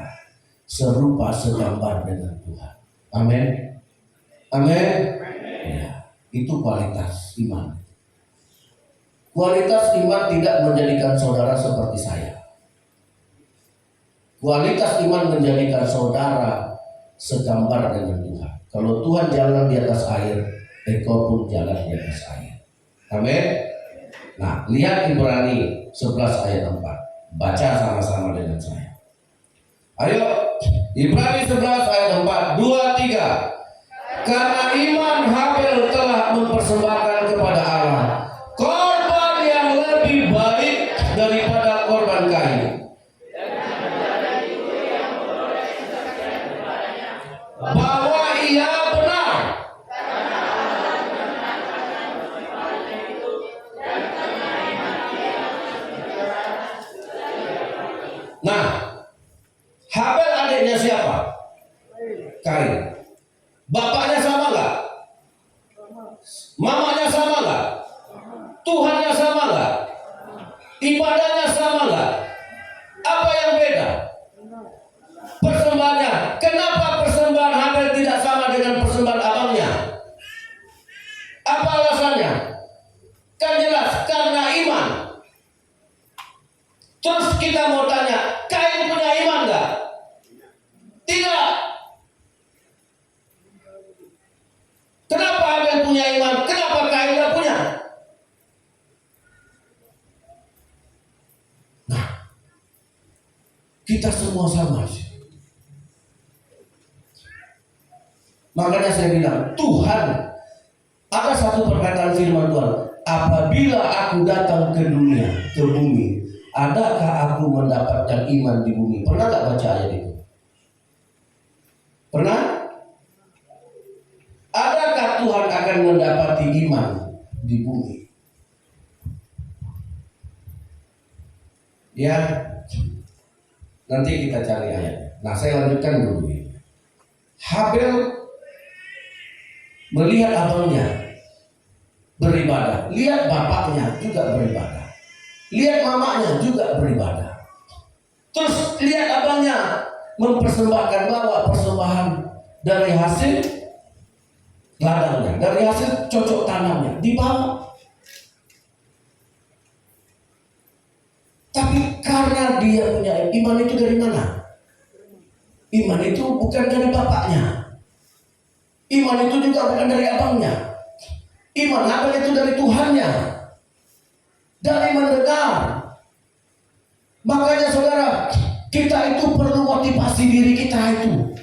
serupa segambar dengan Tuhan. Amin. Amin. Ya, itu kualitas iman. Kualitas iman tidak menjadikan saudara seperti saya. Kualitas iman menjadikan saudara segambar dengan Tuhan. Kalau Tuhan jalan di atas air, engkau pun jalan di atas air. Amin. Nah, lihat Ibrani 11 ayat 4. Baca sama-sama dengan saya. Ayo, Ibrani 11 ayat 4, 2, 3. Karena iman Habel telah mempersembahkan kepada Allah korban yang lebih baik daripada korban Kain, bahwa ia benar. Nah, Habel adiknya siapa? Kain. Bapaknya sama nggak? Mamanya sama nggak? Tuhannya sama nggak? Ibadahnya sama nggak? Apa yang beda? Persembahannya. Kenapa persembahan Habel tidak sama dengan persembahan abangnya? Apa alasannya? Kan jelas, karena iman. Terus kita mau tanya, Kain punya iman nggak? Tidak. Kenapa Habel punya iman? Kenapa Kain nggak punya? Nah, kita semua sama sih. Makanya saya bilang, Tuhan, ada satu perkataan firman Tuhan, apabila aku datang ke dunia, ke bumi, adakah aku mendapatkan iman di bumi? Pernah tak baca ayat itu? Pernah? Adakah Tuhan akan mendapati iman di bumi? Ya, nanti kita cari ayatnya. Nah, saya lanjutkan dulu ini. Habel melihat abangnya beribadah, lihat bapaknya juga beribadah, lihat mamanya juga beribadah. Terus lihat abangnya mempersembahkan, bawa persembahan dari hasil ladangnya, dari hasil cocok tanamnya, dibawa. Tapi karena dia punya iman, itu dari mana? Iman itu bukan dari bapaknya. Iman itu juga bukan dari abangnya. Iman Habel itu dari Tuhannya, dari mendengar. Makanya saudara, kita itu perlu motivasi diri kita itu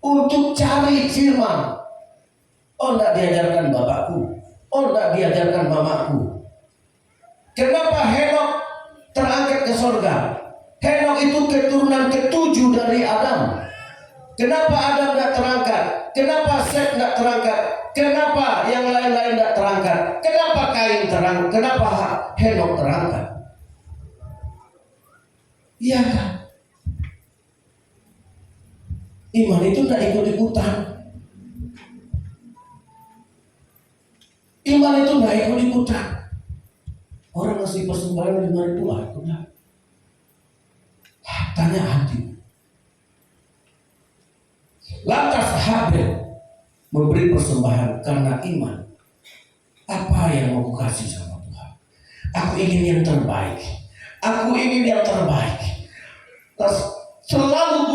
untuk cari firman. Oh, tidak diajarkan bapakku, oh tidak diajarkan mamaku. Kenapa Henok terangkat ke surga? Henok itu keturunan ketujuh dari Adam. Kenapa Adam tidak terangkat? Kenapa Set tidak terangkat? Kenapa yang lain-lain tidak terangkat? Kenapa Kain terangkat? Kenapa Henok terangkat? Iya kan? Iman itu tidak ikut-ikutan. Iman itu tidak ikut-ikutan. Orang ngasih persembahan 5.000 aku dah. Tanya hati. Lantas Habel memberi persembahan karena iman. Apa yang mau kasih sama Tuhan? Aku ingin yang terbaik. Aku ingin yang terbaik. Terus selalu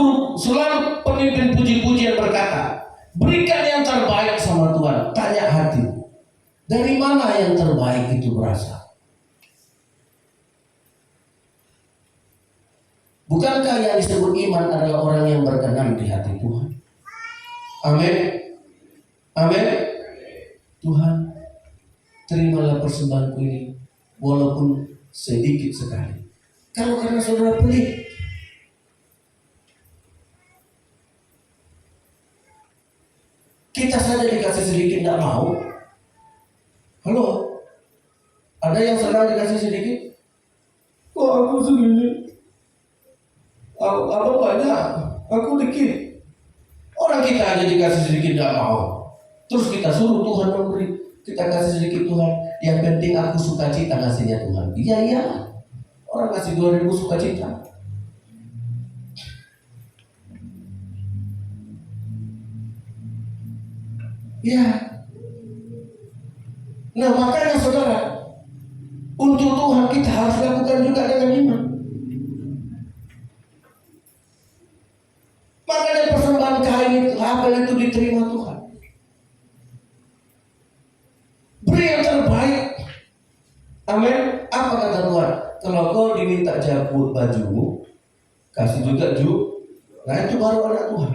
pemimpin puji-pujian berkata, berikan yang terbaik sama Tuhan. Tanya hati, dari mana yang terbaik itu berasal? Bukankah yang disebut iman adalah orang yang berkenan di hati Tuhan? Amin. Amin. Tuhan, terimalah persembahanku ini, walaupun sedikit sekali. Kalau karena saudara pelit, kita saja dikasih sedikit tidak mau. Halo, ada yang senang dikasih sedikit? Kok aku segini? Apa banyak? Aku dikit. Orang kita aja dikasih sedikit tidak mau. Terus kita suruh Tuhan memberi. Kita kasih sedikit Tuhan. Yang penting aku sukacita ngasihnya Tuhan. Iya. Orang kasih 2.000 sukacita. Ya. Nah makanya saudara, untuk Tuhan kita harus lakukan juga dengan iman. Makanya persembahan kain itu, apel itu diterima Tuhan. Beri yang terbaik. Amin. Apa kata Tuhan? Kalau kau diminta jabut bajumu, kasih juga Nah itu baru anak Tuhan.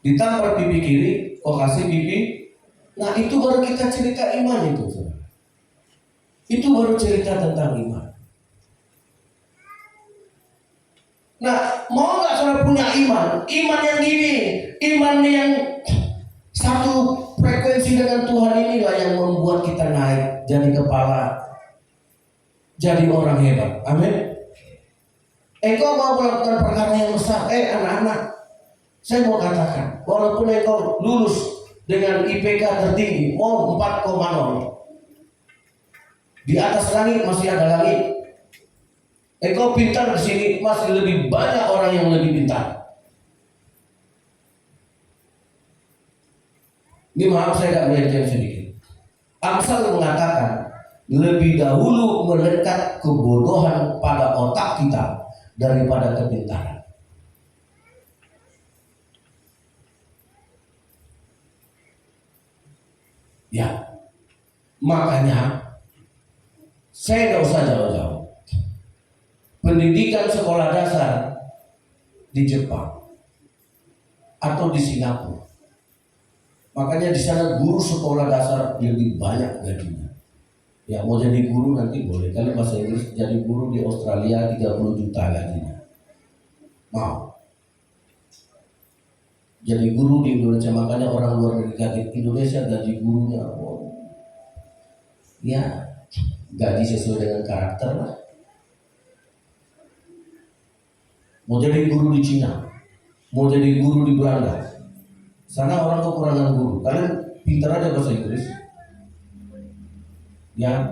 Ditampar pipi kiri, kau kasih pipi. Nah itu baru kita cerita iman itu. Saudara. Itu baru cerita tentang iman. Nah mau nggak saudara punya iman? Iman yang gini, iman yang satu frekuensi dengan Tuhan inilah yang membuat kita naik jadi kepala, jadi orang hebat. Amin. Engkau mau melakukan perkara yang besar. Anak-anak, saya mau katakan, walaupun engkau lulus dengan IPK tertinggi, mau 4,0, di atas langit masih ada langit. Engkau pintar di sini, masih lebih banyak orang yang lebih pintar. Ini maaf saya gak melenceng sedikit. Amsal mengatakan, lebih dahulu melekat kebodohan pada otak kita daripada kepintaran. Ya, makanya saya gak usah jauh-jauh. Pendidikan sekolah dasar di Jepang atau di Singapura, makanya di sana guru sekolah dasar lebih banyak gajinya. Ya mau jadi guru nanti boleh. Kalau bahasa Inggris jadi guru di Australia 30 juta gajinya. Mau jadi guru di Indonesia, makanya orang luar negeri kaget Indonesia gaji gurunya. Ya gaji sesuai dengan karakter lah. Mau jadi guru di Cina, mau jadi guru di Belanda, sana orang kekurangan guru. Kalian pintar aja bahasa Inggris. Ya,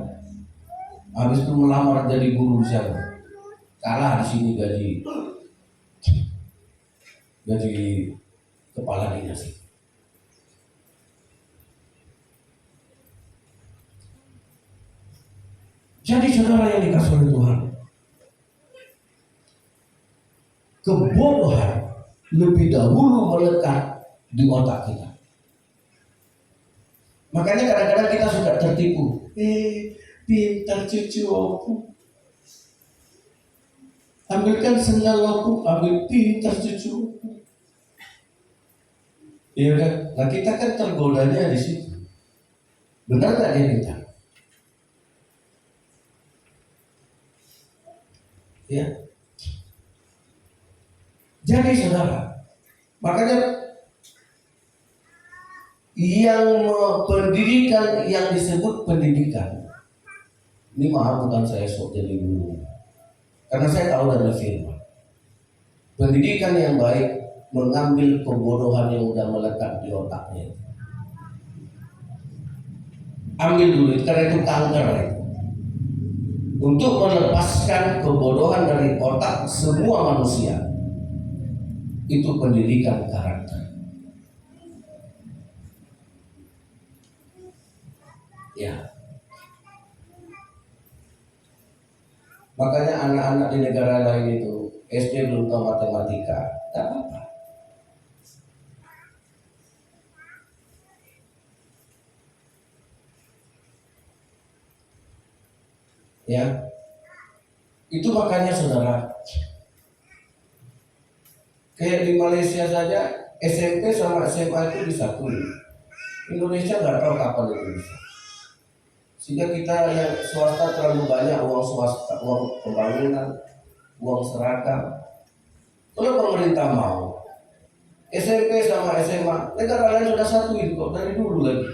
habis itu melamar jadi guru di sana, kalah di sini gaji kepala dinas. Jadi saudara yang dikasih oleh Tuhan, kebodohan lebih dahulu melekat di otak kita. Makanya kadang-kadang kita suka tertipu. Pintar cucu aku, ambilkan sendal aku, ambil pintar cucu aku. Iya kan? Nah kita kan tergodanya di situ. Benar nggak dia pintar? Ya. Jadi saudara, makanya yang pendidikan yang disebut pendidikan ini maaf bukan saya sok jadi guru, karena saya tahu dari firman pendidikan yang baik mengambil kebodohan yang udah melekat di otaknya. Ambil dulu itu, karena itu kanker itu. Untuk melepaskan kebodohan dari otak semua manusia, itu pendidikan karakter. Ya. Makanya anak-anak di negara lain itu SD belum tahu matematika, tak apa. Ya. Itu makanya saudara, kayak di Malaysia saja SMP sama SMA itu disatuin. Indonesia nggak tahu kapan itu bisa. Sehingga kita yang swasta terlalu banyak uang swasta, uang pembangunan, uang seragam. Kalau pemerintah mau SMP sama SMA, negara lain sudah satu itu kok dari dulu lagi.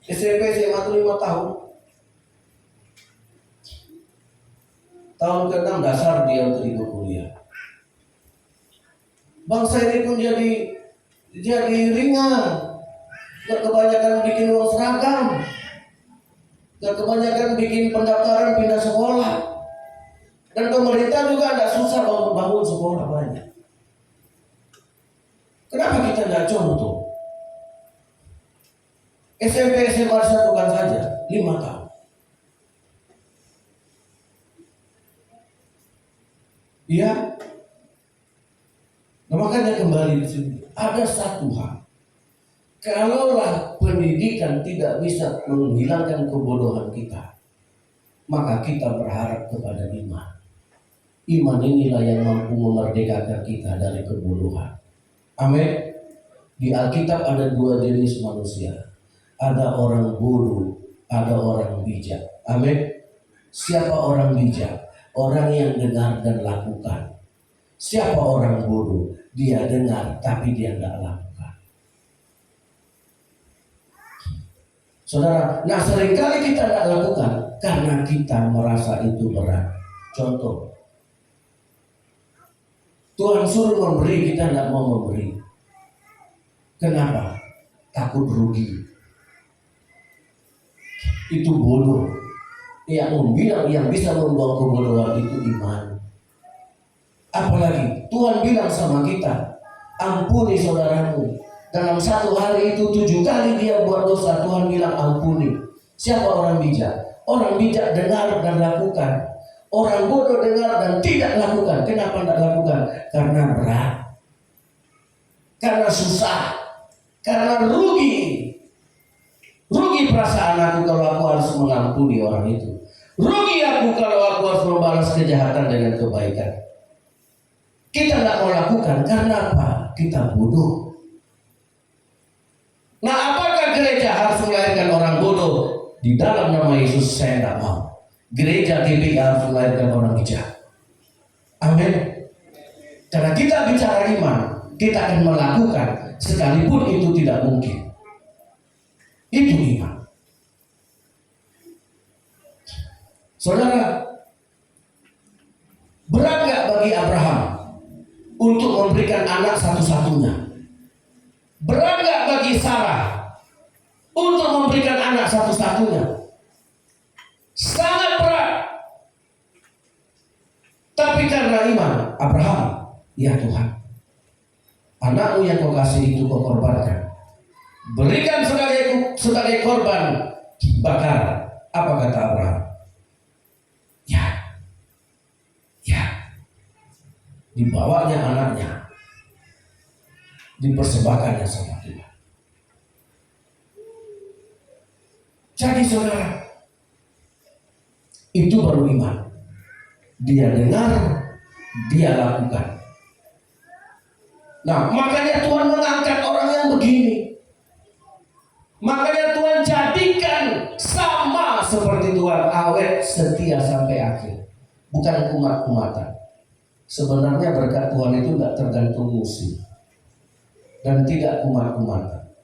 SMP SMA itu 5 tahun. Tahun ke-6 dasar dia untuk ikut kuliah. Bangsa ini pun jadi ringan. Gak kebanyakan bikin uang seragam, gak kebanyakan bikin pendaftaran pindah sekolah. Dan pemerintah juga tidak susah bangun sekolah banyak. Kenapa kita tidak contoh? SMP SMA satukan saja 5 tahun. Iya. Nah, makanya kembali di sini ada satu hal. Kalaulah pendidikan tidak bisa menghilangkan kebodohan kita, maka kita berharap kepada iman. Iman inilah yang mampu memerdekakan kita dari kebodohan. Amin. Di Alkitab ada 2 jenis manusia. Ada orang bodoh, ada orang bijak. Amin. Siapa orang bijak? Orang yang dengar dan lakukan. Siapa orang bodoh? Dia dengar tapi dia tidak lakukan. Saudara, nah seringkali kita tidak lakukan karena kita merasa itu berat. Contoh, Tuhan suruh memberi, kita tidak mau memberi. Kenapa? Takut rugi. Itu bodoh. Yang bisa membuang kebodohan itu iman. Apalagi Tuhan bilang sama kita, ampuni saudaramu. Dalam 1 hari itu 7 kali dia buat dosa, Tuhan bilang ampuni. Siapa orang bijak? Orang bijak dengar dan lakukan. Orang bodoh dengar dan tidak lakukan. Kenapa tidak lakukan? Karena berat, karena susah, karena rugi. Rugi perasaan aku kalau aku harus mengampuni orang itu. Rugi aku kalau aku harus membalas kejahatan dengan kebaikan. Kita tidak mau lakukan karena apa? Kita bodoh. Nah, apakah gereja harus melahirkan orang bodoh? Di dalam nama Yesus saya tidak mau. Gereja GBI harus melahirkan orang bijak. Amin. Karena kita bicara iman, kita akan melakukan sekalipun itu tidak mungkin. Itu iman. Saudara, berat gak bagi Abraham untuk memberikan anak satu-satunya? Berat gak bagi Sarah untuk memberikan anak satu-satunya? Sangat berat. Tapi karena iman Abraham, ya Tuhan, anakmu yang kau kasih itu kau korbankan. Berikan sebagai korban bakar. Apa kata Abraham? Ya. Dibawanya anaknya, dipersembahkannya sama Tuhan. Jadi saudara, itu baru iman. Dia dengar, dia lakukan. Nah, makanya Tuhan mengangkat orang yang begini. Makanya Tuhan jadikan sama seperti Tuhan, awet setia sampai akhir. Bukan kumat-kumatan. Sebenarnya berkat Tuhan itu tidak tergantung musim dan tidak kumat-kumatan.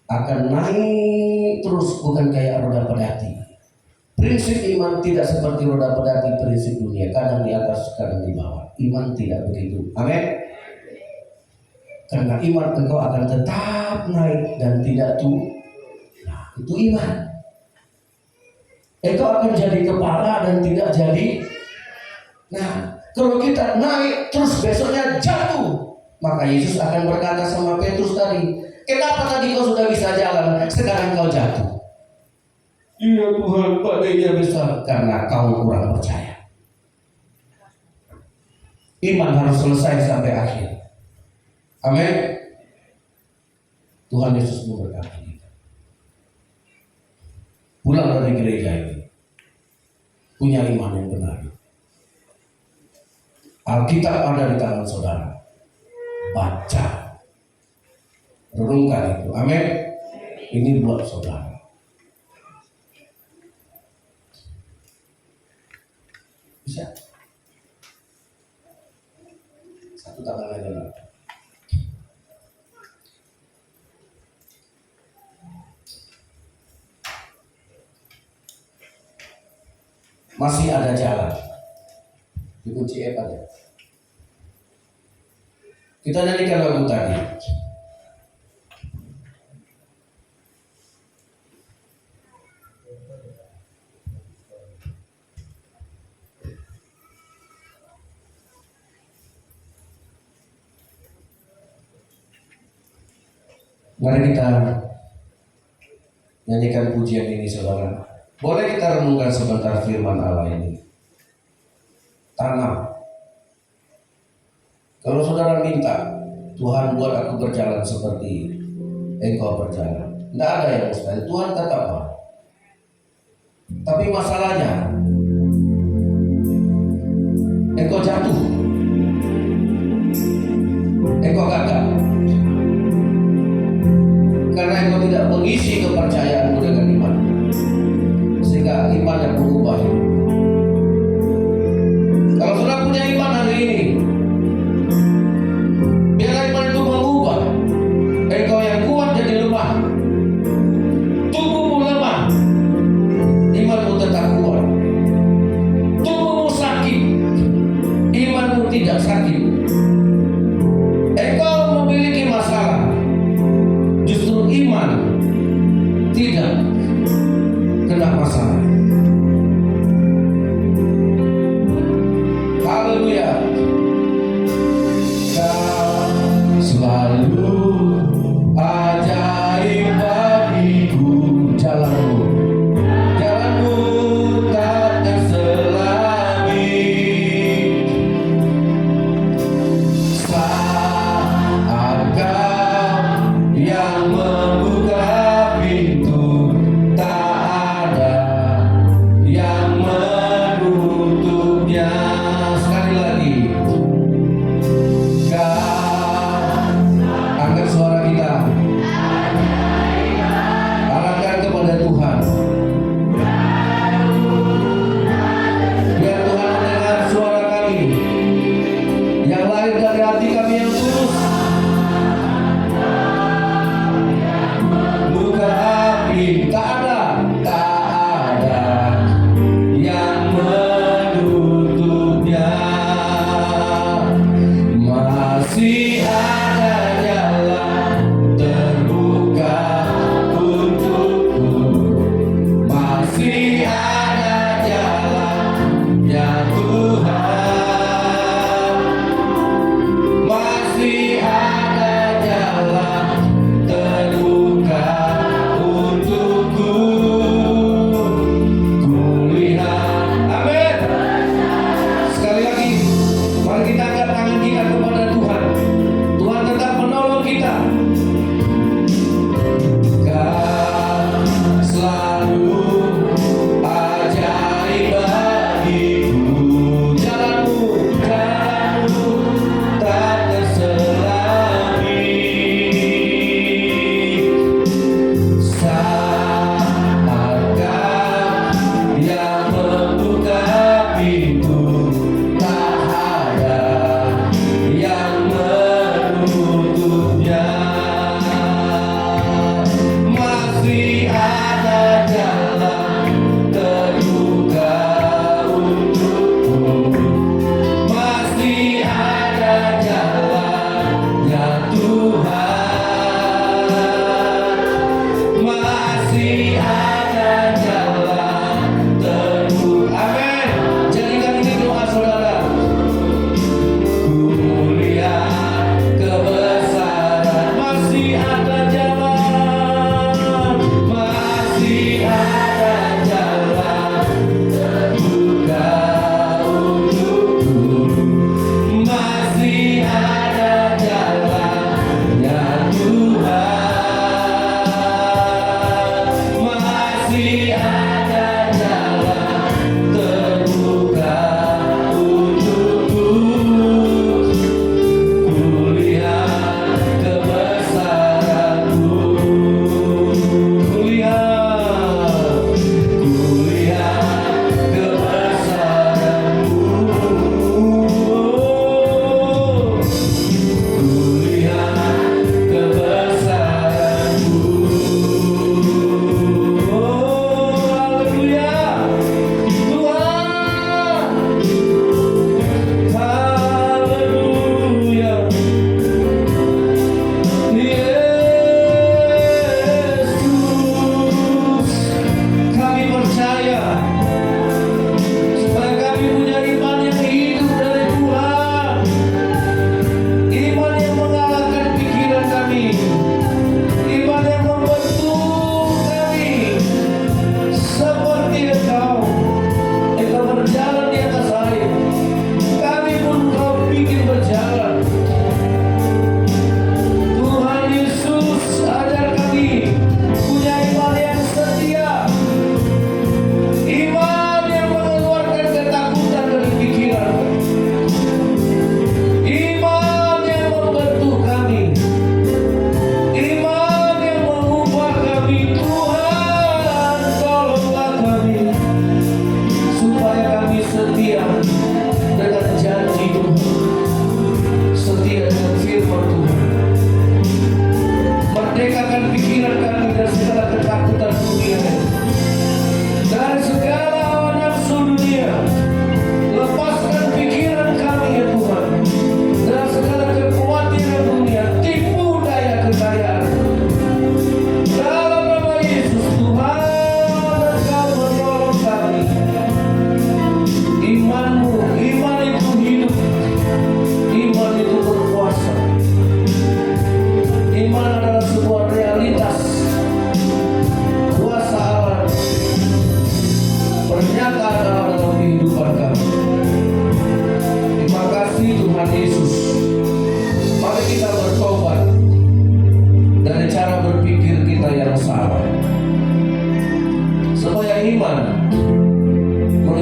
Akan naik terus, bukan kayak roda pedati. Prinsip iman tidak seperti roda pedati prinsip dunia, kadang di atas, kadang di bawah. Iman tidak begitu. Amin. Karena iman engkau akan tetap naik dan tidak turun. Nah, itu iman. Engkau akan jadi kepala dan tidak jadi. Nah, kalau kita naik terus besoknya jatuh, maka Yesus akan berkata sama Petrus tadi, kenapa tadi kau sudah bisa jalan, sekarang kau jatuh? Iya Tuhan, badainya besar. Karena kau kurang percaya. Iman harus selesai sampai akhir. Amin. Tuhan Yesus memberkati kita. Pulang dari gereja ini punya iman yang benar. Alkitab ada di tangan saudara. Baca, renungkan itu. Amin. Ini buat saudara. Bisa. Satu tangan aja lah. Masih ada jalan. Dikunci F aja. Kita nyanyikan lagu tadi. Mari kita nyanyikan pujian ini, saudara. Boleh kita renungkan sebentar firman Allah ini. Tanam. Kalau saudara minta, Tuhan buat aku berjalan seperti engkau berjalan. Tidak ada yang mustahil, Tuhan tetap mau. Tapi masalahnya, engkau jatuh, engkau gagal, karena engkau tidak mengisi kepercayaanmu dengan iman, sehingga iman yang berubah. Kalau sudah punya iman hari ini, biarlah iman itu mengubah. Engkau yang kuat jadi lemah, tubuhmu lemah, imanmu tetap kuat.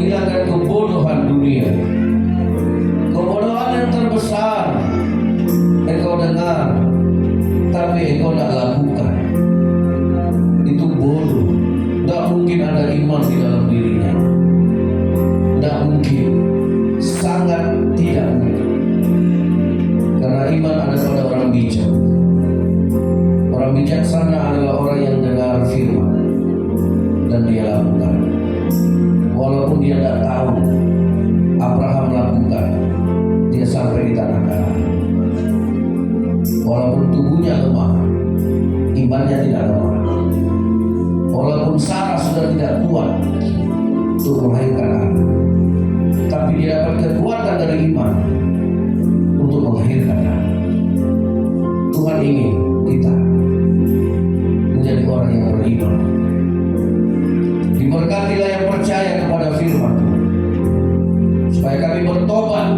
menghilangkan kebodohan dunia. Kebodohan yang terbesar engkau dengar, tapi engkau tidak lakukan. Itu bodoh. Tidak mungkin ada iman di dalam dirinya. Tidak mungkin. Sangat tidak mungkin. Karena iman ada pada orang bijak. Orang bijaksana adalah orang yang dengar firman dan dia lakukan. Walaupun dia tidak tahu, Abraham lakukan. Dia sampai di tanah Kanaan. Walaupun tubuhnya lemah, imannya tidak lemah. Walaupun Sarah sudah tidak kuat untuk melahirkan anak, tapi dia dapat kekuatan dari iman untuk melahirkan anak. Tuhan ingin kita menjadi orang yang beriman. Diberkatilah yang percaya kepada firman Tuhan, supaya kami bertobat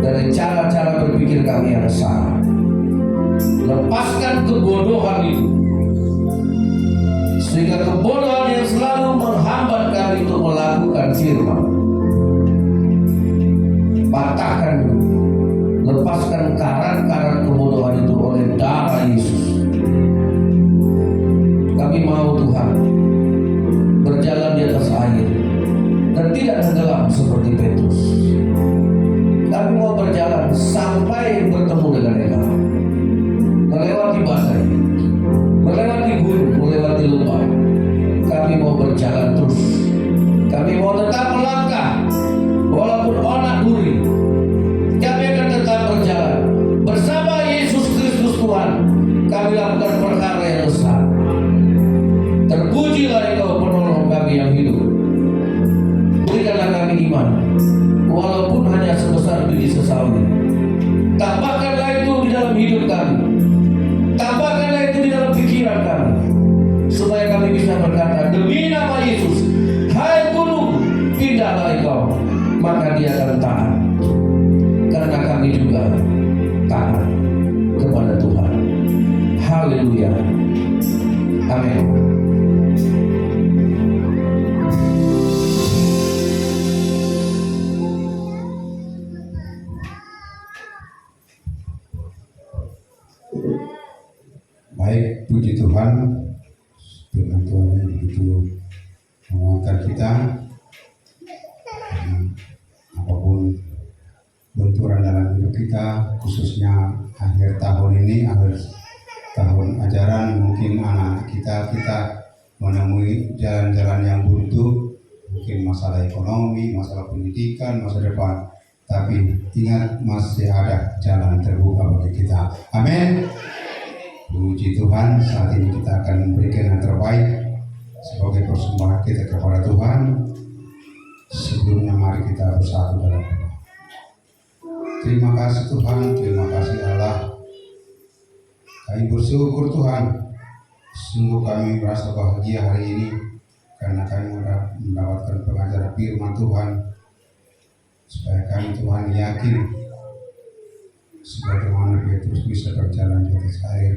dari cara-cara berpikir kami yang salah. Lepaskan kebodohan itu, sehingga kebodohan yang selalu menghambat kami untuk melakukan firman, patahkan, lepaskan karat-karat kebodohan itu oleh darah Yesus. Kami mau Tuhan berjalan di atas air dan tidak tenggelam seperti Petrus. Kami mau berjalan sampai bertemu dengan Engkau, melewati badai, melewati gunung, melewati lembah. Kami mau berjalan terus. Kami mau tetap melangkah walaupun onak duri. Kami akan tetap berjalan bersama Yesus Kristus Tuhan. Kami lakukan perkara yang besar. Terpujilah Engkau penolong kami yang hidup. Berikanlah kami iman, walaupun hanya sebesar biji sesawi. Tambahkanlah itu di dalam hidup kami. Tambahkanlah itu di dalam pikiran kami, supaya kami bisa berkata, demi nama Yesus, hai gunung, pindahlah engkau. Maka dia akan taat, karena kami juga taat kepada Tuhan. Haleluya. Amin. Baik, puji Tuhan, firman Tuhan yang begitu menguatkan kita. Apapun benturan dalam hidup kita, khususnya akhir tahun ini, akhir tahun ajaran, mungkin anak kita menemui jalan-jalan yang buntu, mungkin masalah ekonomi, masalah pendidikan, masa depan. Tapi ingat, masih ada jalan terbuka bagi kita. Amin. Puji Tuhan, saat ini kita akan memberikan yang terbaik sebagai persembahan kita kepada Tuhan. Sebelumnya mari kita bersatu dalam doa. Terima kasih Tuhan, terima kasih Allah. Kami bersyukur Tuhan, sungguh kami merasa bahagia hari ini karena kami mendapatkan pengajaran firman Tuhan, supaya kami Tuhan yakin sebagaimana Petrus bisa berjalan di atas air,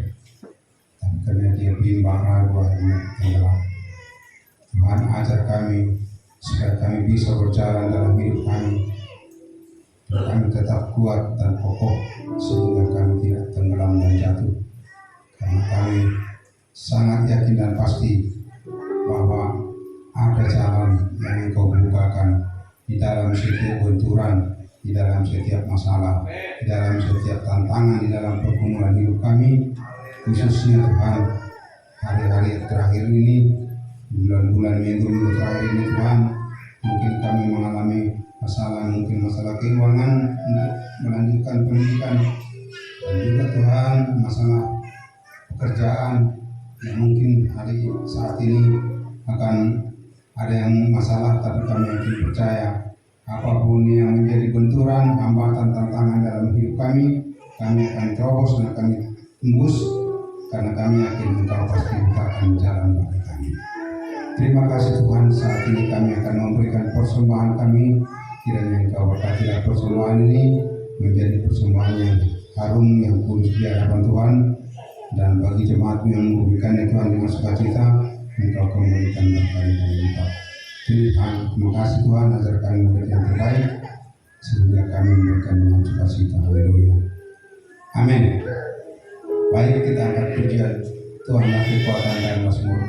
tapi karena dia bimbang ragu akhirnya tenggelam. Tuhan ajar kami supaya kami bisa berjalan dalam hidup kami, dan kami tetap kuat dan kokoh sehingga kami tidak tenggelam dan jatuh. Karena kami sangat yakin dan pasti bahwa ada jalan yang Engkau bukakan di dalam setiap benturan, di dalam setiap masalah, di dalam setiap tantangan, di dalam pergumulan hidup kami. Khususnya Tuhan, hari-hari terakhir ini, bulan-bulan minggu terakhir ini Tuhan, mungkin kami mengalami masalah, mungkin masalah keuangan untuk melanjutkan pendidikan, dan juga Tuhan masalah pekerjaan yang mungkin hari saat ini akan ada yang masalah, tapi kami yakin percaya apapun yang menjadi benturan, hambatan, tantangan dalam hidup kami akan terobos dan kami tembus, karena kami yakin Engkau pasti bukakan jalan bagi kami. Terima kasih Tuhan, saat ini kami akan memberikan persembahan kami. Kiranya Engkau berkatilah persembahan ini menjadi persembahan yang harum, yang kudus di hadapan Tuhan, dan bagi jemaat yang memberikannya Tuhan dengan sukacita, Engkau kembalikan berkali-kali lipat. Terima kasih Tuhan, ajarkan murid yang terbaik sehingga kami memberikan dengan sukacita. Haleluya. Amin. Baik, kita angkat pujian Tuhan yang kekuatan dan Mazmur.